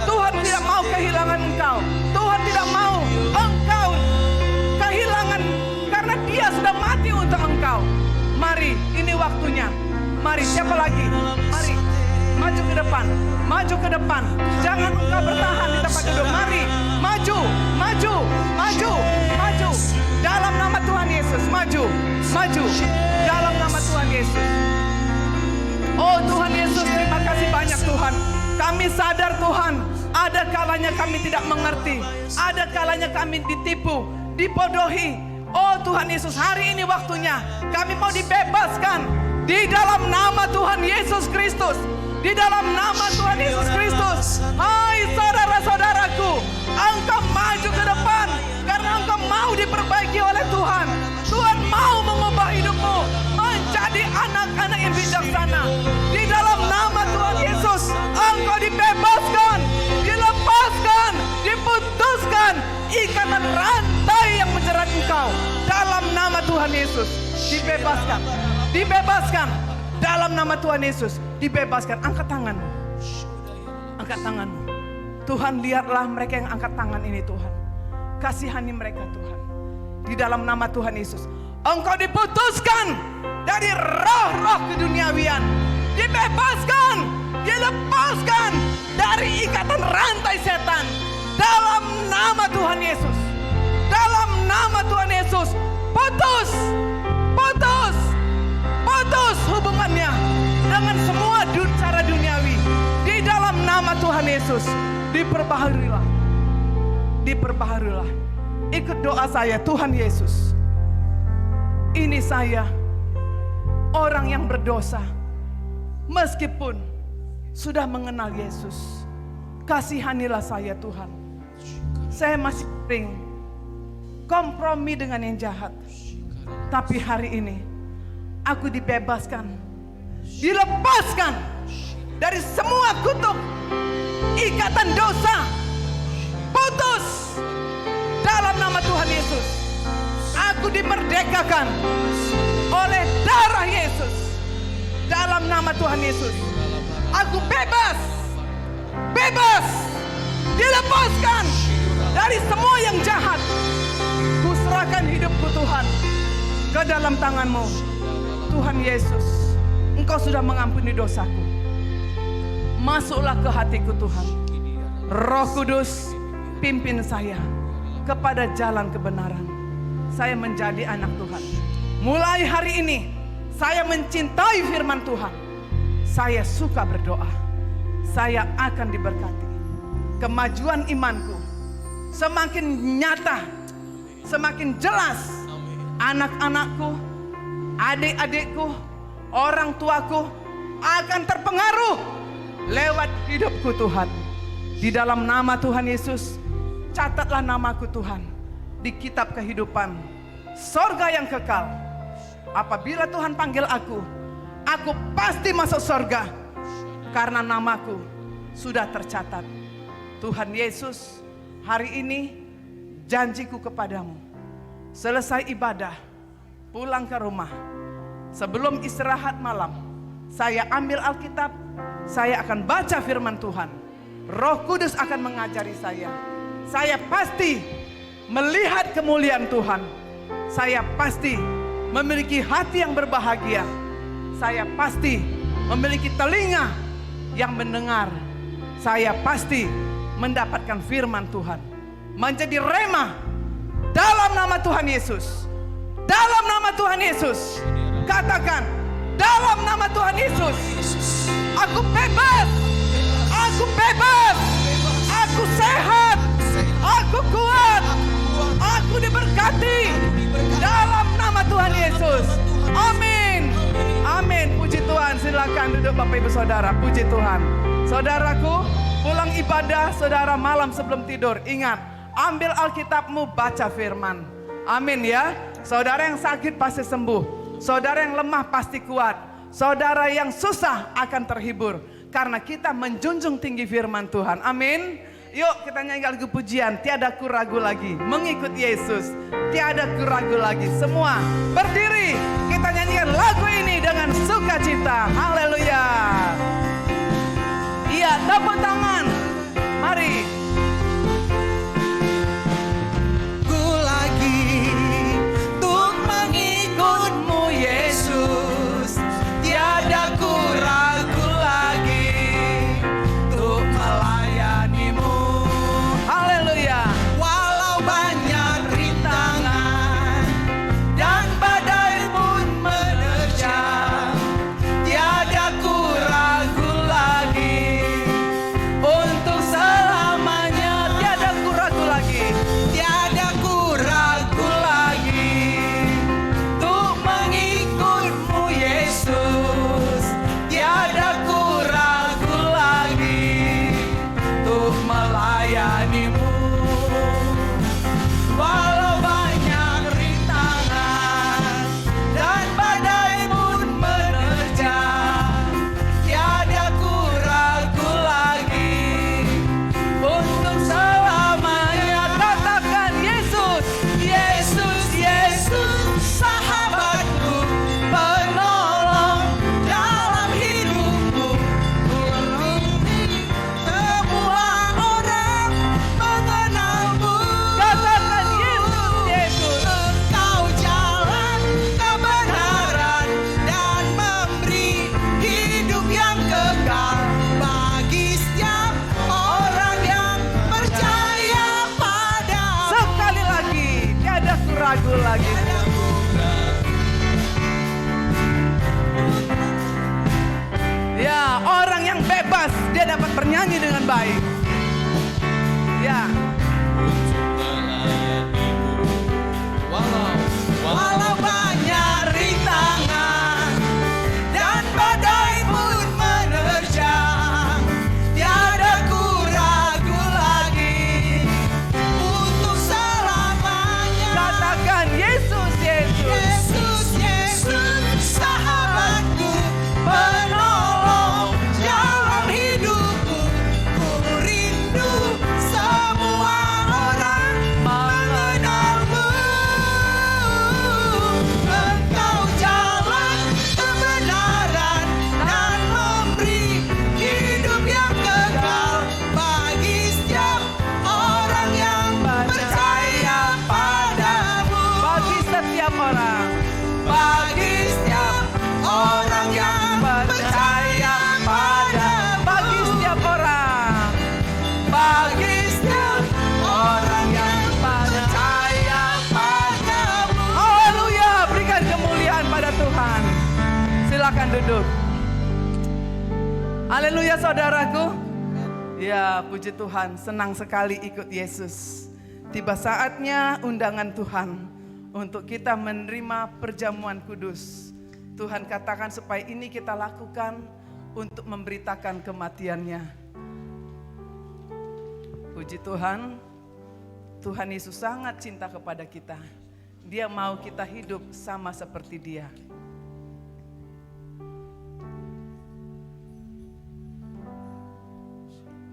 Tuhan tidak mau kehilangan engkau. Tuhan tidak mau engkau kehilangan karena Dia sudah mati untuk engkau. Mari, ini waktunya. Mari, siapa lagi? Mari, maju ke depan. Maju ke depan. Jangan engkau bertahan di tempat duduk. Mari, maju, maju, maju, maju. Dalam nama Tuhan Yesus, maju. maju dalam nama Tuhan Yesus. Oh Tuhan Yesus, terima kasih banyak Tuhan. Kami sadar Tuhan, ada kalanya kami tidak mengerti, ada kalanya kami ditipu, dibodohi. Oh Tuhan Yesus, hari ini waktunya kami mau dibebaskan di dalam nama Tuhan Yesus Kristus. Di dalam nama Tuhan Yesus Kristus. Hai saudara-saudaraku, engkau maju ke depan karena engkau mau diperbaiki oleh Tuhan. Tuhan mau mengubah hidupmu menjadi anak-anak yang bijaksana. Di dalam nama Tuhan Yesus, engkau dibebaskan, dilepaskan, diputuskan ikatan rantai yang menjerat engkau. Dalam nama Tuhan Yesus, dibebaskan, dibebaskan. Dalam nama Tuhan Yesus, dibebaskan. Angkat tanganmu, angkat tanganmu. Tuhan, lihatlah mereka yang angkat tangan ini Tuhan. Kasihani mereka Tuhan. Di dalam nama Tuhan Yesus, engkau diputuskan dari roh-roh keduniawian. Dibebaskan, dilepaskan dari ikatan rantai setan. Dalam nama Tuhan Yesus, dalam nama Tuhan Yesus, putus, putus, putus hubungannya dengan semua cara duniawi. Di dalam nama Tuhan Yesus, diperbaharilah, diperbaharilah. Ikut doa saya, Tuhan Yesus, ini saya orang yang berdosa. Meskipun sudah mengenal Yesus, kasihanilah saya Tuhan. Saya masih sering kompromi dengan yang jahat. Tapi hari ini aku dibebaskan, dilepaskan dari semua kutuk, ikatan dosa. Putus dalam nama Tuhan Yesus. Aku dimerdekakan oleh darah Yesus. Dalam nama Tuhan Yesus, aku bebas, bebas, dilepaskan dari semua yang jahat. Kuserahkan hidupku Tuhan ke dalam tangan-Mu. Tuhan Yesus, Engkau sudah mengampuni dosaku. Masuklah ke hatiku Tuhan. Roh Kudus, pimpin saya kepada jalan kebenaran. Saya menjadi anak Tuhan. Mulai hari ini, saya mencintai firman Tuhan. Saya suka berdoa. Saya akan diberkati. Kemajuan imanku semakin nyata, semakin jelas. Anak-anakku, adik-adikku, orang tuaku akan terpengaruh lewat hidupku Tuhan. Di dalam nama Tuhan Yesus, catatlah namaku Tuhan di kitab kehidupan sorga yang kekal. Apabila Tuhan panggil aku pasti masuk sorga karena namaku sudah tercatat. Tuhan Yesus, hari ini janjiku kepadamu, selesai ibadah, pulang ke rumah, sebelum istirahat malam, saya ambil Alkitab, saya akan baca firman Tuhan. Roh Kudus akan mengajari saya. Saya pasti melihat kemuliaan Tuhan. Saya pasti memiliki hati yang berbahagia. Saya pasti memiliki telinga yang mendengar. Saya pasti mendapatkan firman Tuhan. Menjadi rema dalam nama Tuhan Yesus. Dalam nama Tuhan Yesus. Katakan, dalam nama Tuhan Yesus, aku bebas. Aku bebas. Aku sehat. Aku kuat. Aku diberkati dalam nama Tuhan Yesus. Amin. Amin. Puji Tuhan. Silakan duduk Bapak Ibu Saudara. Puji Tuhan. Saudaraku, pulang ibadah saudara malam sebelum tidur, ingat, ambil Alkitabmu, baca firman. Amin ya. Saudara yang sakit pasti sembuh. Saudara yang lemah pasti kuat. Saudara yang susah akan terhibur karena kita menjunjung tinggi firman Tuhan. Amin. Yuk kita nyanyi lagu pujian, tiada ku ragu lagi mengikut Yesus, tiada ku ragu lagi. Semua berdiri, kita nyanyikan lagu ini dengan sukacita. Haleluya. Iya, tepuk tangan. Mari. Ku lagi untuk mengikut-Mu Yesus, tiada ku ragu lagi untuk melayani-Mu. Haleluya. Walau banyak rintangan dan badai pun ragu lagi. Ya, orang yang bebas dia dapat bernyanyi dengan baik. Ya. Walau banyak rintangan dan badai pun menerjang, tiada ku ragu lagi untuk selamanya. Katakan Yesus, Yesus. Yesus, Yesus, sahabatku, penolong jalan hidupku. Ku rindu semua orang mengenalmu. Engkau jalan kebenaran dan memberi hidup yang kekal bagi setiap orang yang percaya padamu. Bagi setiap orang. Bagi setiap orang yang percaya padamu. Bagi setiap orang. Bagi setiap orang yang percaya padamu. Haleluya, berikan kemuliaan pada Tuhan. Silakan duduk. Haleluya saudaraku. Ya, puji Tuhan, senang sekali ikut Yesus. Tiba saatnya undangan Tuhan untuk kita menerima perjamuan kudus. Tuhan katakan supaya ini kita lakukan untuk memberitakan kematiannya. Puji Tuhan, Tuhan Yesus sangat cinta kepada kita. Dia mau kita hidup sama seperti Dia.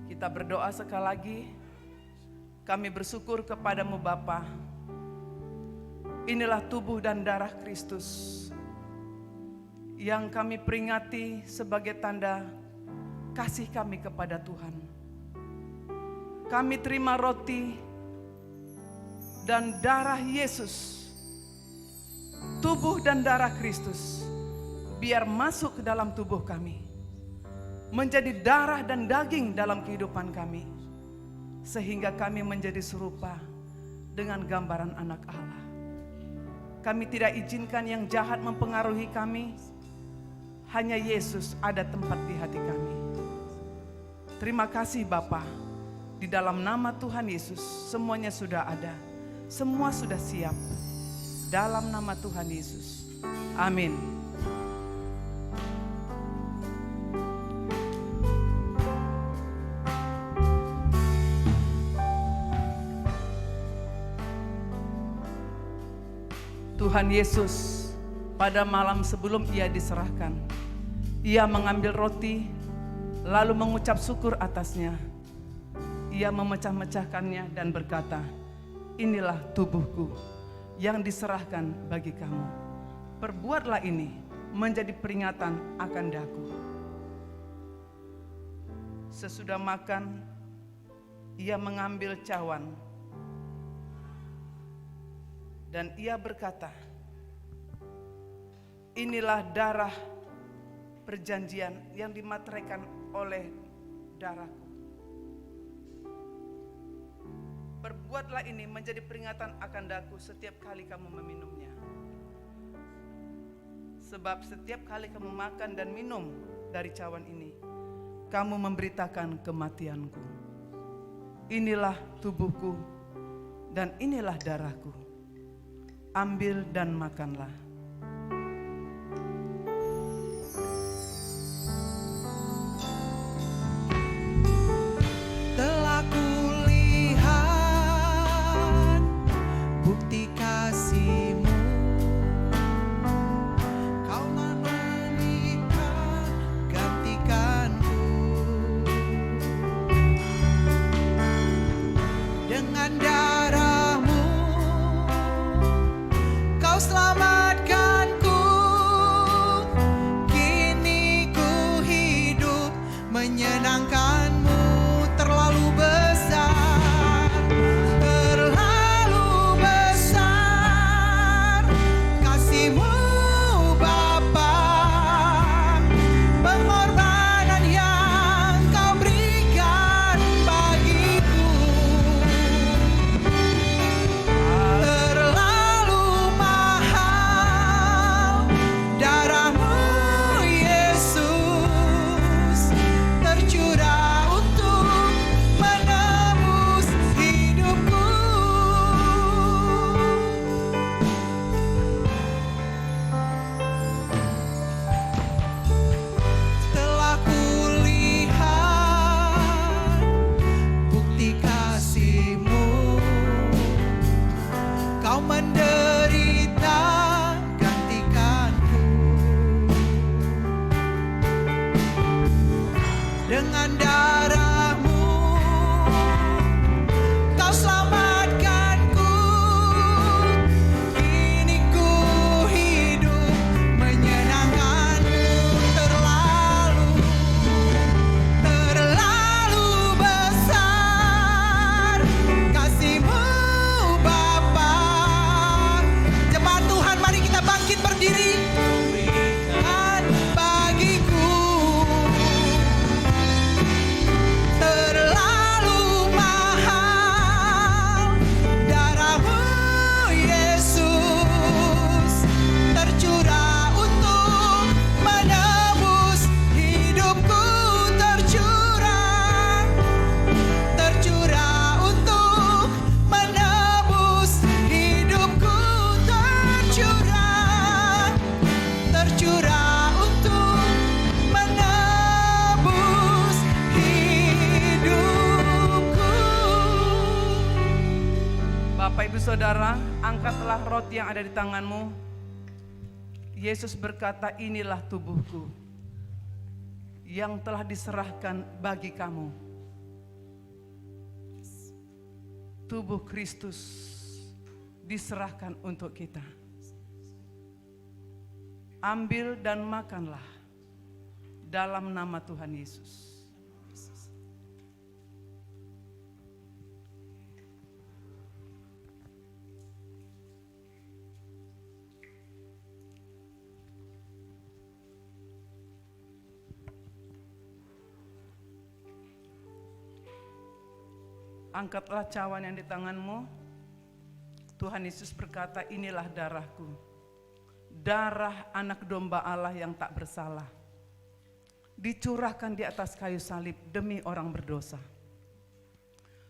Kita berdoa sekali lagi. Kami bersyukur kepadamu Bapa. Inilah tubuh dan darah Kristus yang kami peringati sebagai tanda kasih kami kepada Tuhan. Kami terima roti dan darah Yesus, tubuh dan darah Kristus, biar masuk ke dalam tubuh kami, menjadi darah dan daging dalam kehidupan kami, sehingga kami menjadi serupa dengan gambaran anak Allah. Kami tidak izinkan yang jahat mempengaruhi kami, hanya Yesus ada tempat di hati kami. Terima kasih Bapa, di dalam nama Tuhan Yesus semuanya sudah ada, semua sudah siap. Dalam nama Tuhan Yesus, amin. Tuhan Yesus pada malam sebelum Ia diserahkan, Ia mengambil roti lalu mengucap syukur atasnya. Ia memecah-mecahkannya dan berkata, inilah tubuhku yang diserahkan bagi kamu. Perbuatlah ini menjadi peringatan akan daku. Sesudah makan, Ia mengambil cawan dan Ia berkata, inilah darah perjanjian yang dimateraikan oleh darahku. Perbuatlah ini menjadi peringatan akan daku setiap kali kamu meminumnya. Sebab setiap kali kamu makan dan minum dari cawan ini, kamu memberitakan kematianku. Inilah tubuhku dan inilah darahku. Ambil dan makanlah. Telah kulihat bukti kasih-Mu, Kau memberikan gantikanku. Dengan darah-Mu Kau selamatkanku. Kini ku hidup menyenangkan-Mu. Terlalu besar, terlalu besar kasih-Mu Bapa. Pengorbanan yang Kau berikan bagiku terlalu Bapak Ibu Saudara, angkatlah roti yang ada di tanganmu. Yesus berkata, inilah tubuhku yang telah diserahkan bagi kamu. Tubuh Kristus diserahkan untuk kita. Ambil dan makanlah dalam nama Tuhan Yesus. Angkatlah cawan yang di tanganmu. Tuhan Yesus berkata, inilah darahku, darah anak domba Allah yang tak bersalah, dicurahkan di atas kayu salib demi orang berdosa,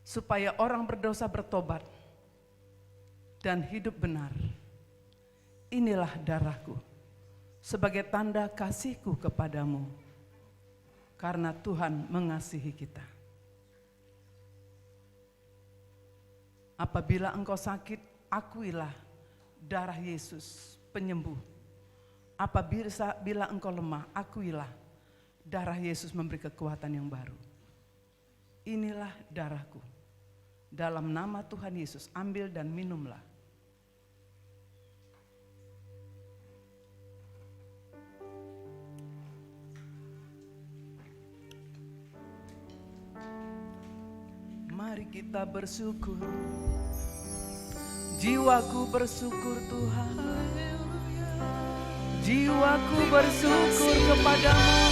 supaya orang berdosa bertobat dan hidup benar. Inilah darahku sebagai tanda kasihku kepadamu, karena Tuhan mengasihi kita. Apabila engkau sakit, akuilah darah Yesus penyembuh. Apabila engkau lemah, akuilah darah Yesus memberi kekuatan yang baru. Inilah darahku. Dalam nama Tuhan Yesus, ambil dan minumlah. Mari kita bersyukur. Jiwaku bersyukur Tuhan. Jiwaku bersyukur kepadamu.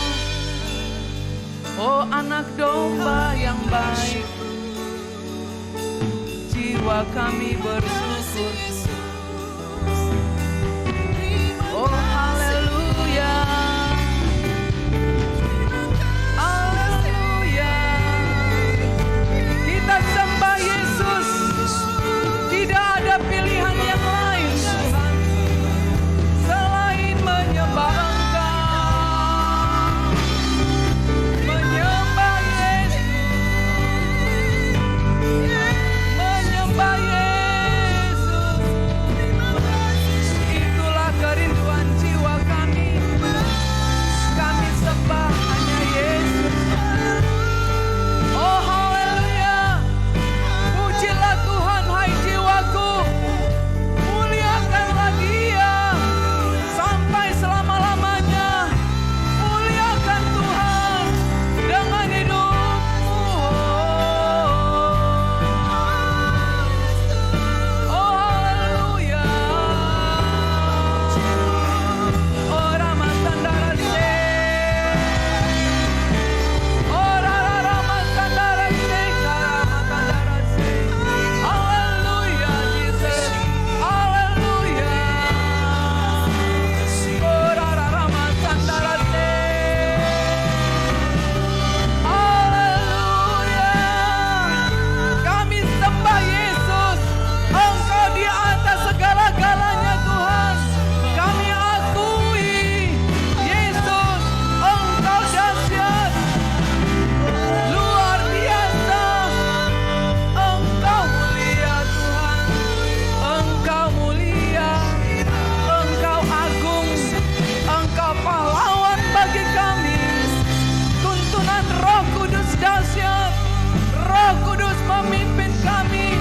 Oh anak domba yang baik. Jiwa kami bersyukur. Oh haleluya. Kita sembah Yesus. Tidak ada pilihan yang lain Tuhan selain menyembah Engkau. Menyembah Yesus. Menyembah Yesus. Itulah kerinduan jiwa kami. Kami sembah hanya Yesus. Oh haleluya. Pujilah Tuhan hai jiwaku. Muliakanlah Dia sampai selama-lamanya. Muliakan Tuhan dengan hidupmu. Oh haleluya. Oh Ramasandarase. Oh Raramasandaraste, Karamasandarase. Haleluya Jesus. Haleluya. Oh Raramasandarase. Haleluya. Kami sembah Yesus. Engkau di atas segala-galanya Tuhan. Kami akui Yesus, Engkau dahsyat, luar biasa. Engkau mulia Tuhan. Engkau mulia. Engkau agung. Engkau pahlawan bagi kami. Tuntunan Roh Kudus dahsyat. Roh Kudus memimpin kami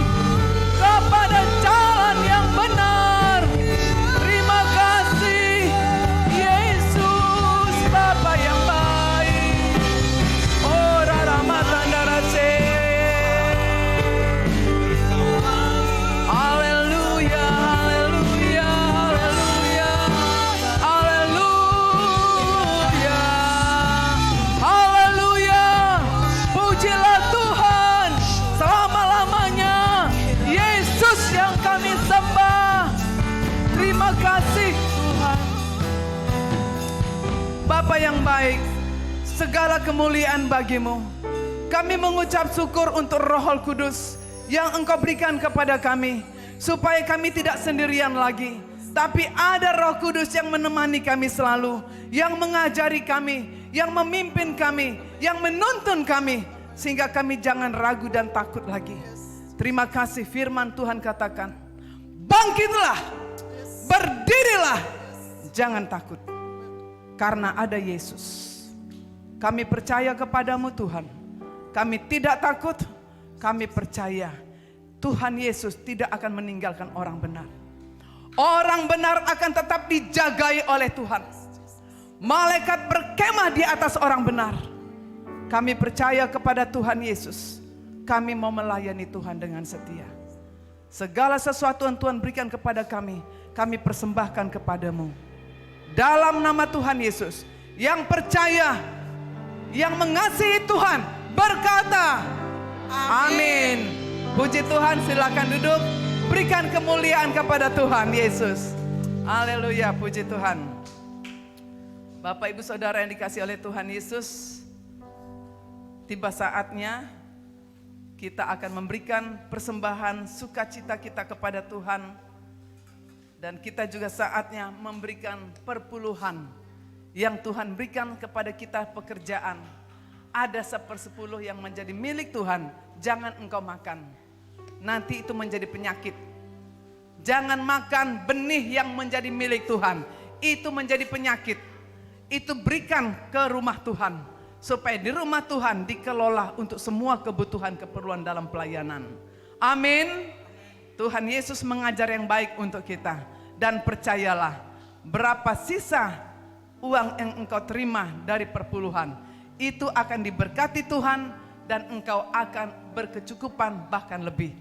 kepada jalan yang benar. Terima kasih Yesus Bapa yang baik. Oh Raramasandarase. Haleluya, haleluya, haleluya. Haleluya. Haleluya. Pujilah Tuhan selama-lamanya. Yesus yang kami sembah. Terima kasih Tuhan. Bapa yang baik, segala kemuliaan bagimu. Kami mengucap syukur untuk Roh Kudus yang Engkau berikan kepada kami, supaya kami tidak sendirian lagi, tapi ada Roh Kudus yang menemani kami selalu, yang mengajari kami, yang memimpin kami, yang menuntun kami, sehingga kami jangan ragu dan takut lagi. Terima kasih firman Tuhan katakan, bangkitlah, berdirilah, jangan takut. Karena ada Yesus. Kami percaya kepadamu Tuhan. Kami tidak takut, kami percaya Tuhan Yesus tidak akan meninggalkan orang benar. Orang benar akan tetap dijagai oleh Tuhan. Malaikat berkemah di atas orang benar. Kami percaya kepada Tuhan Yesus. Kami mau melayani Tuhan dengan setia. Segala sesuatu yang Tuhan berikan kepada kami persembahkan kepadamu. Dalam nama Tuhan Yesus, yang percaya, yang mengasihi Tuhan, berkata, amin. Puji Tuhan, silakan duduk. Berikan kemuliaan kepada Tuhan Yesus. Haleluya, puji Tuhan. Bapak Ibu Saudara yang dikasihi oleh Tuhan Yesus, tiba saatnya kita akan memberikan persembahan sukacita kita kepada Tuhan. Dan kita juga saatnya memberikan perpuluhan yang Tuhan berikan kepada kita pekerjaan. Ada 1/10 yang menjadi milik Tuhan, jangan engkau makan. Nanti itu menjadi penyakit. Jangan makan benih yang menjadi milik Tuhan. Itu menjadi penyakit. Itu berikan ke rumah Tuhan. Supaya di rumah Tuhan dikelola untuk semua kebutuhan keperluan dalam pelayanan. Amin. Tuhan Yesus mengajar yang baik untuk kita. Dan percayalah, berapa sisa uang yang engkau terima dari perpuluhan, itu akan diberkati Tuhan dan engkau akan berkecukupan bahkan lebih.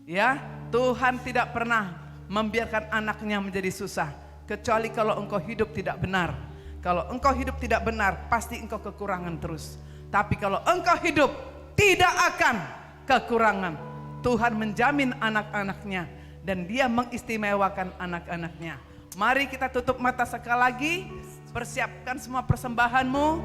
Ya, Tuhan tidak pernah membiarkan anaknya menjadi susah, kecuali kalau engkau hidup tidak benar. Kalau engkau hidup tidak benar, pasti engkau kekurangan terus. Tapi kalau engkau hidup tidak akan kekurangan. Tuhan menjamin anak-anaknya dan Dia mengistimewakan anak-anaknya. Mari kita tutup mata sekali lagi. Persiapkan semua persembahanmu.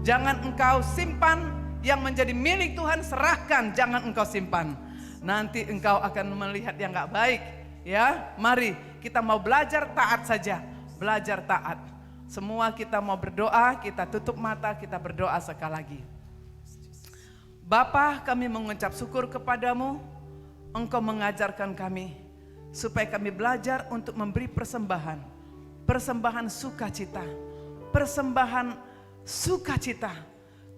Jangan engkau simpan yang menjadi milik Tuhan, serahkan, jangan engkau simpan. Nanti engkau akan melihat yang gak baik. Ya, mari kita mau belajar taat saja. Belajar taat. Semua kita mau berdoa, kita tutup mata, kita berdoa sekali lagi. Bapa, kami mengucap syukur kepadamu. Engkau mengajarkan kami supaya kami belajar untuk memberi persembahan. Persembahan sukacita. Persembahan sukacita.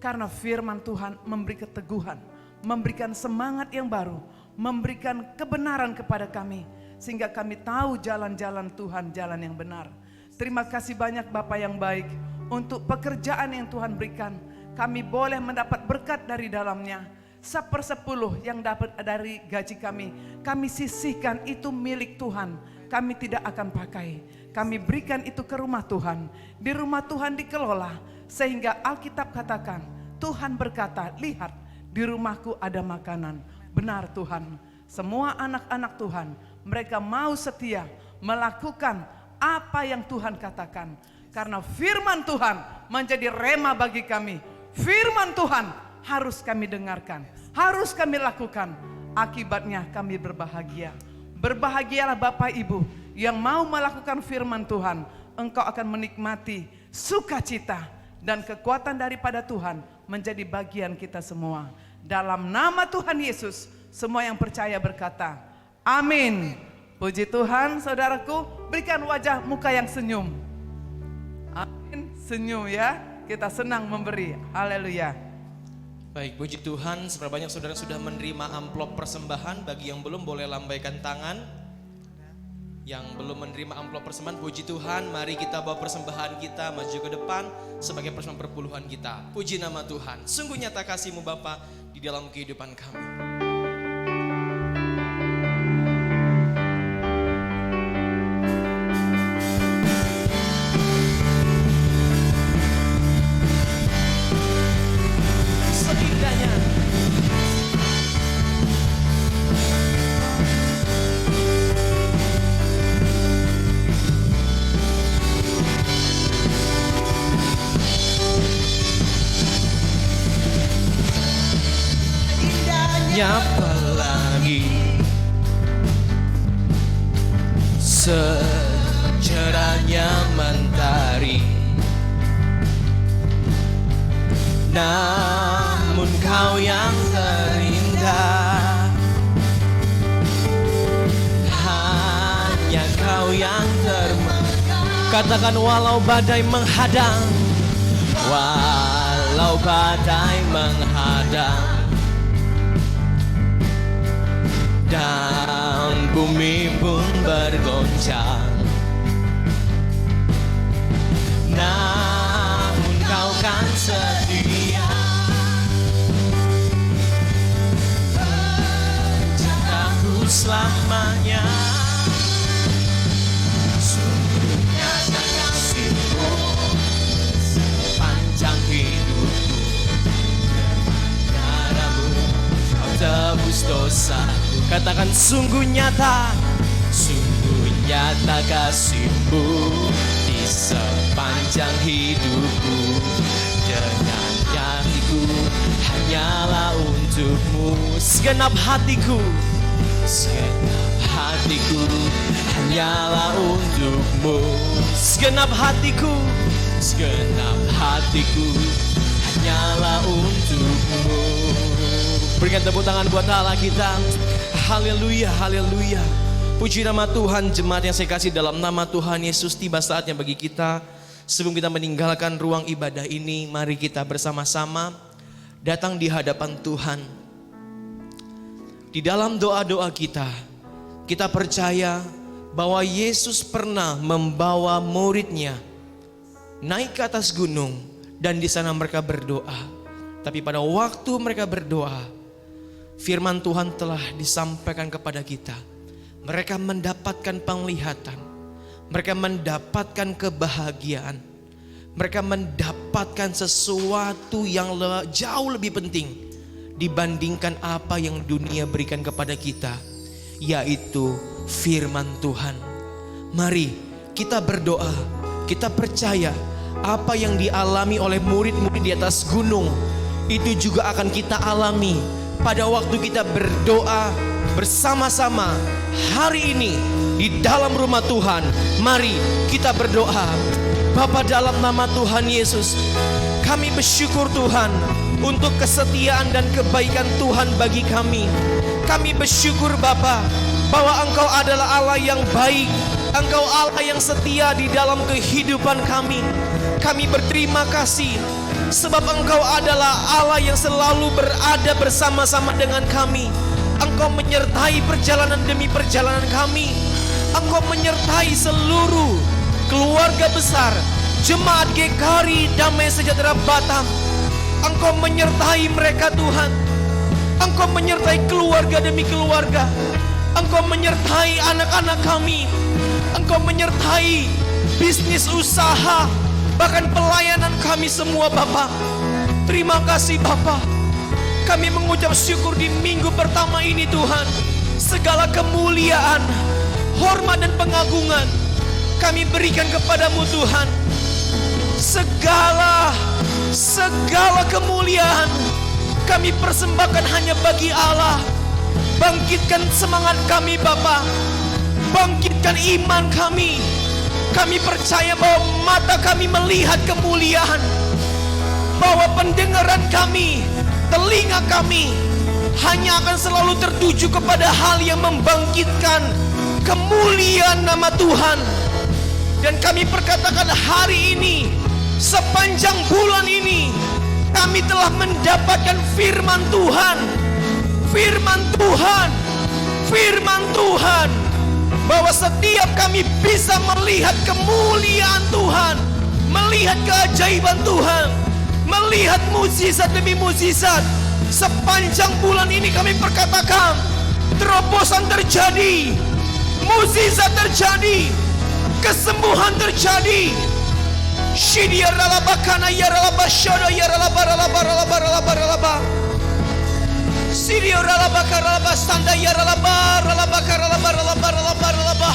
Karena firman Tuhan memberi keteguhan, memberikan semangat yang baru, memberikan kebenaran kepada kami. Sehingga kami tahu jalan-jalan Tuhan, jalan yang benar. Terima kasih banyak Bapa yang baik untuk pekerjaan yang Tuhan berikan. Kami boleh mendapat berkat dari dalamnya. 1/10 yang dapat dari gaji kami sisihkan, itu milik Tuhan. Kami tidak akan pakai. Kami berikan itu ke rumah Tuhan. Di rumah Tuhan dikelola. Sehingga Alkitab katakan, Tuhan berkata, lihat di rumahku ada makanan. Benar Tuhan, semua anak-anak Tuhan, mereka mau setia melakukan apa yang Tuhan katakan. Karena firman Tuhan menjadi rema bagi kami. Firman Tuhan harus kami dengarkan, harus kami lakukan. Akibatnya kami berbahagia. Berbahagialah Bapak Ibu yang mau melakukan firman Tuhan. Engkau akan menikmati sukacita dan kekuatan daripada Tuhan menjadi bagian kita semua. Dalam nama Tuhan Yesus, semua yang percaya berkata, amin. Puji Tuhan, saudaraku, berikan wajah muka yang senyum. Amin, senyum ya. Kita senang memberi. Haleluya. Baik, puji Tuhan, seberapa banyak saudara sudah menerima amplop persembahan. Bagi yang belum boleh lambaikan tangan. Yang belum menerima amplop persembahan, puji Tuhan, mari kita bawa persembahan kita maju ke depan sebagai persembahan perpuluhan kita. Puji nama Tuhan, sungguh nyata kasih-Mu Bapa di dalam kehidupan kami. Apalagi secerahnya mentari, namun kau yang terindah yang termegang. Katakan walau badai menghadang, walau badai menghadang, dan bumi pun bergoncang, namun kau kan setia. Menjagaku selamanya. Sungguh nyata kasih-Mu sepanjang hidupku. Darah-Mu kau tebus dosaku. Katakan sungguh nyata kasih-Mu di sepanjang hidupku. Dengan hatiku hanyalah untuk-Mu. Segenap hatiku hanyalah untuk-Mu. Segenap hatiku hanyalah untuk-Mu. Berikan tepuk tangan buat Allah kita. Haleluya, haleluya. Puji nama Tuhan. Jemaat yang saya kasih dalam nama Tuhan Yesus, tiba saatnya bagi kita sebelum kita meninggalkan ruang ibadah ini, mari kita bersama-sama datang di hadapan Tuhan. Di dalam doa-doa kita percaya bahwa Yesus pernah membawa murid-Nya naik ke atas gunung dan di sana mereka berdoa. Tapi pada waktu mereka berdoa, firman Tuhan telah disampaikan kepada kita. Mereka mendapatkan penglihatan, mereka mendapatkan kebahagiaan, mereka mendapatkan sesuatu yang jauh lebih penting dibandingkan apa yang dunia berikan kepada kita, yaitu firman Tuhan. Mari kita berdoa, kita percaya apa yang dialami oleh murid-murid di atas gunung itu juga akan kita alami pada waktu kita berdoa bersama-sama hari ini di dalam rumah Tuhan. Mari kita berdoa. Bapa, dalam nama Tuhan Yesus, kami bersyukur Tuhan untuk kesetiaan dan kebaikan Tuhan bagi kami. Kami bersyukur Bapa bahwa Engkau adalah Allah yang baik, Engkau Allah yang setia di dalam kehidupan kami. Kami berterima kasih sebab Engkau adalah Allah yang selalu berada bersama-sama dengan kami. Engkau menyertai perjalanan demi perjalanan kami. Engkau menyertai seluruh keluarga besar Jemaat GKRI Damai Sejahtera Batam. Engkau menyertai mereka Tuhan. Engkau menyertai keluarga demi keluarga. Engkau menyertai anak-anak kami. Engkau menyertai bisnis usaha, bahkan pelayanan kami semua Bapa. Terima kasih Bapa. Kami mengucap syukur di minggu pertama ini Tuhan. Segala kemuliaan, hormat dan pengagungan kami berikan kepadamu Tuhan. Segala kemuliaan kami persembahkan hanya bagi Allah. Bangkitkan semangat kami Bapa. Bangkitkan iman kami. Kami percaya bahwa mata kami melihat kemuliaan, bahwa pendengaran kami, telinga kami hanya akan selalu tertuju kepada hal yang membangkitkan kemuliaan nama Tuhan. Dan kami perkatakan hari ini, sepanjang bulan ini, kami telah mendapatkan firman Tuhan. Firman Tuhan. Firman Tuhan. Bahwa setiap kami bisa melihat kemuliaan Tuhan, melihat keajaiban Tuhan, melihat mukjizat demi mukjizat. Sepanjang bulan ini kami perkatakan, terobosan terjadi, mukjizat terjadi, kesembuhan terjadi. Shidia ralabakana yaralaba shada yaralabaralabaralabaralabaralaba. Sidio ralabakaralaba standa yaralabaralabaralabaralabaralabaralaba.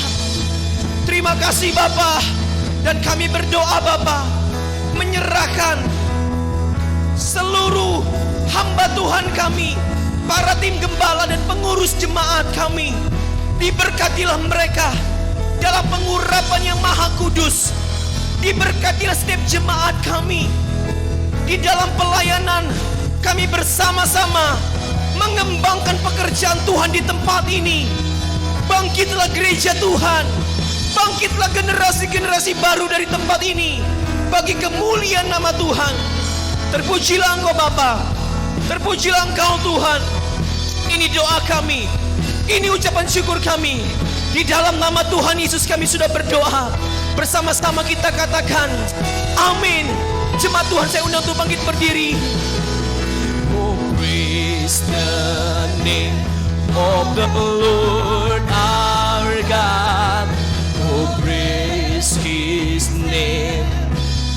Terima kasih Bapa. Dan kami berdoa Bapa, menyerahkan seluruh hamba Tuhan kami, para tim gembala dan pengurus jemaat kami. Diberkatilah mereka dalam pengurapan yang maha kudus. Diberkatilah setiap jemaat kami. Di dalam pelayanan kami bersama-sama mengembangkan pekerjaan Tuhan di tempat ini. Bangkitlah gereja Tuhan. Bangkitlah generasi-generasi baru dari tempat ini bagi kemuliaan nama Tuhan. Terpujilah Engkau Bapa, terpujilah Engkau Tuhan. Ini doa kami, ini ucapan syukur kami. Di dalam nama Tuhan Yesus kami sudah berdoa. Bersama-sama kita katakan amin. Jemaat Tuhan, saya undang untuk bangkit berdiri. Oh, praise the name of the Lord our God. Oh, praise His name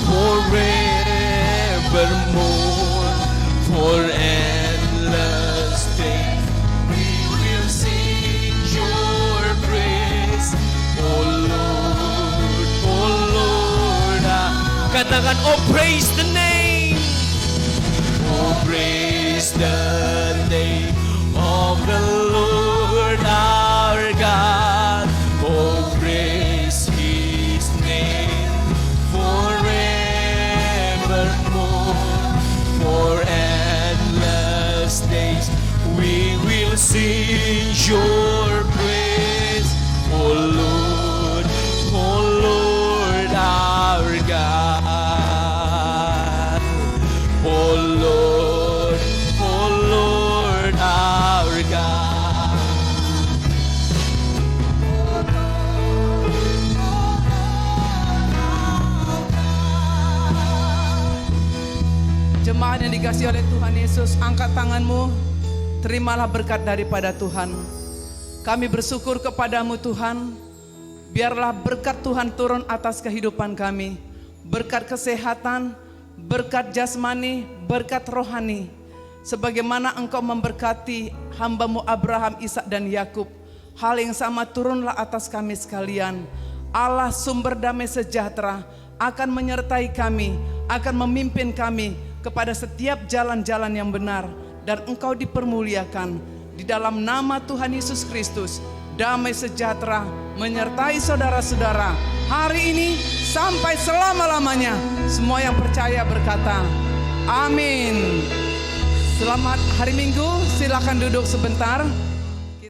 forevermore. For endless days we will sing your praise. Oh Lord, oh Lord. Katakan, oh praise the name. Oh praise the name of the Lord our God. Oh praise His name forevermore. For endless days we will sing your praise. Oh Lord, our God. Oh Lord, our God. Jemaat yang dikasihi oleh Tuhan Yesus, angkat tanganmu, terimalah berkat daripada Tuhan. Kami bersyukur kepadamu Tuhan, biarlah berkat Tuhan turun atas kehidupan kami. Berkat kesehatan, berkat jasmani, berkat rohani. Sebagaimana Engkau memberkati hamba-Mu Abraham, Ishak dan Yakub, hal yang sama turunlah atas kami sekalian. Allah sumber damai sejahtera akan menyertai kami, akan memimpin kami kepada setiap jalan-jalan yang benar, dan Engkau dipermuliakan. Di dalam nama Tuhan Yesus Kristus, damai sejahtera menyertai saudara-saudara hari ini sampai selama-lamanya. Semua yang percaya berkata amin. Selamat hari Minggu, silakan duduk sebentar.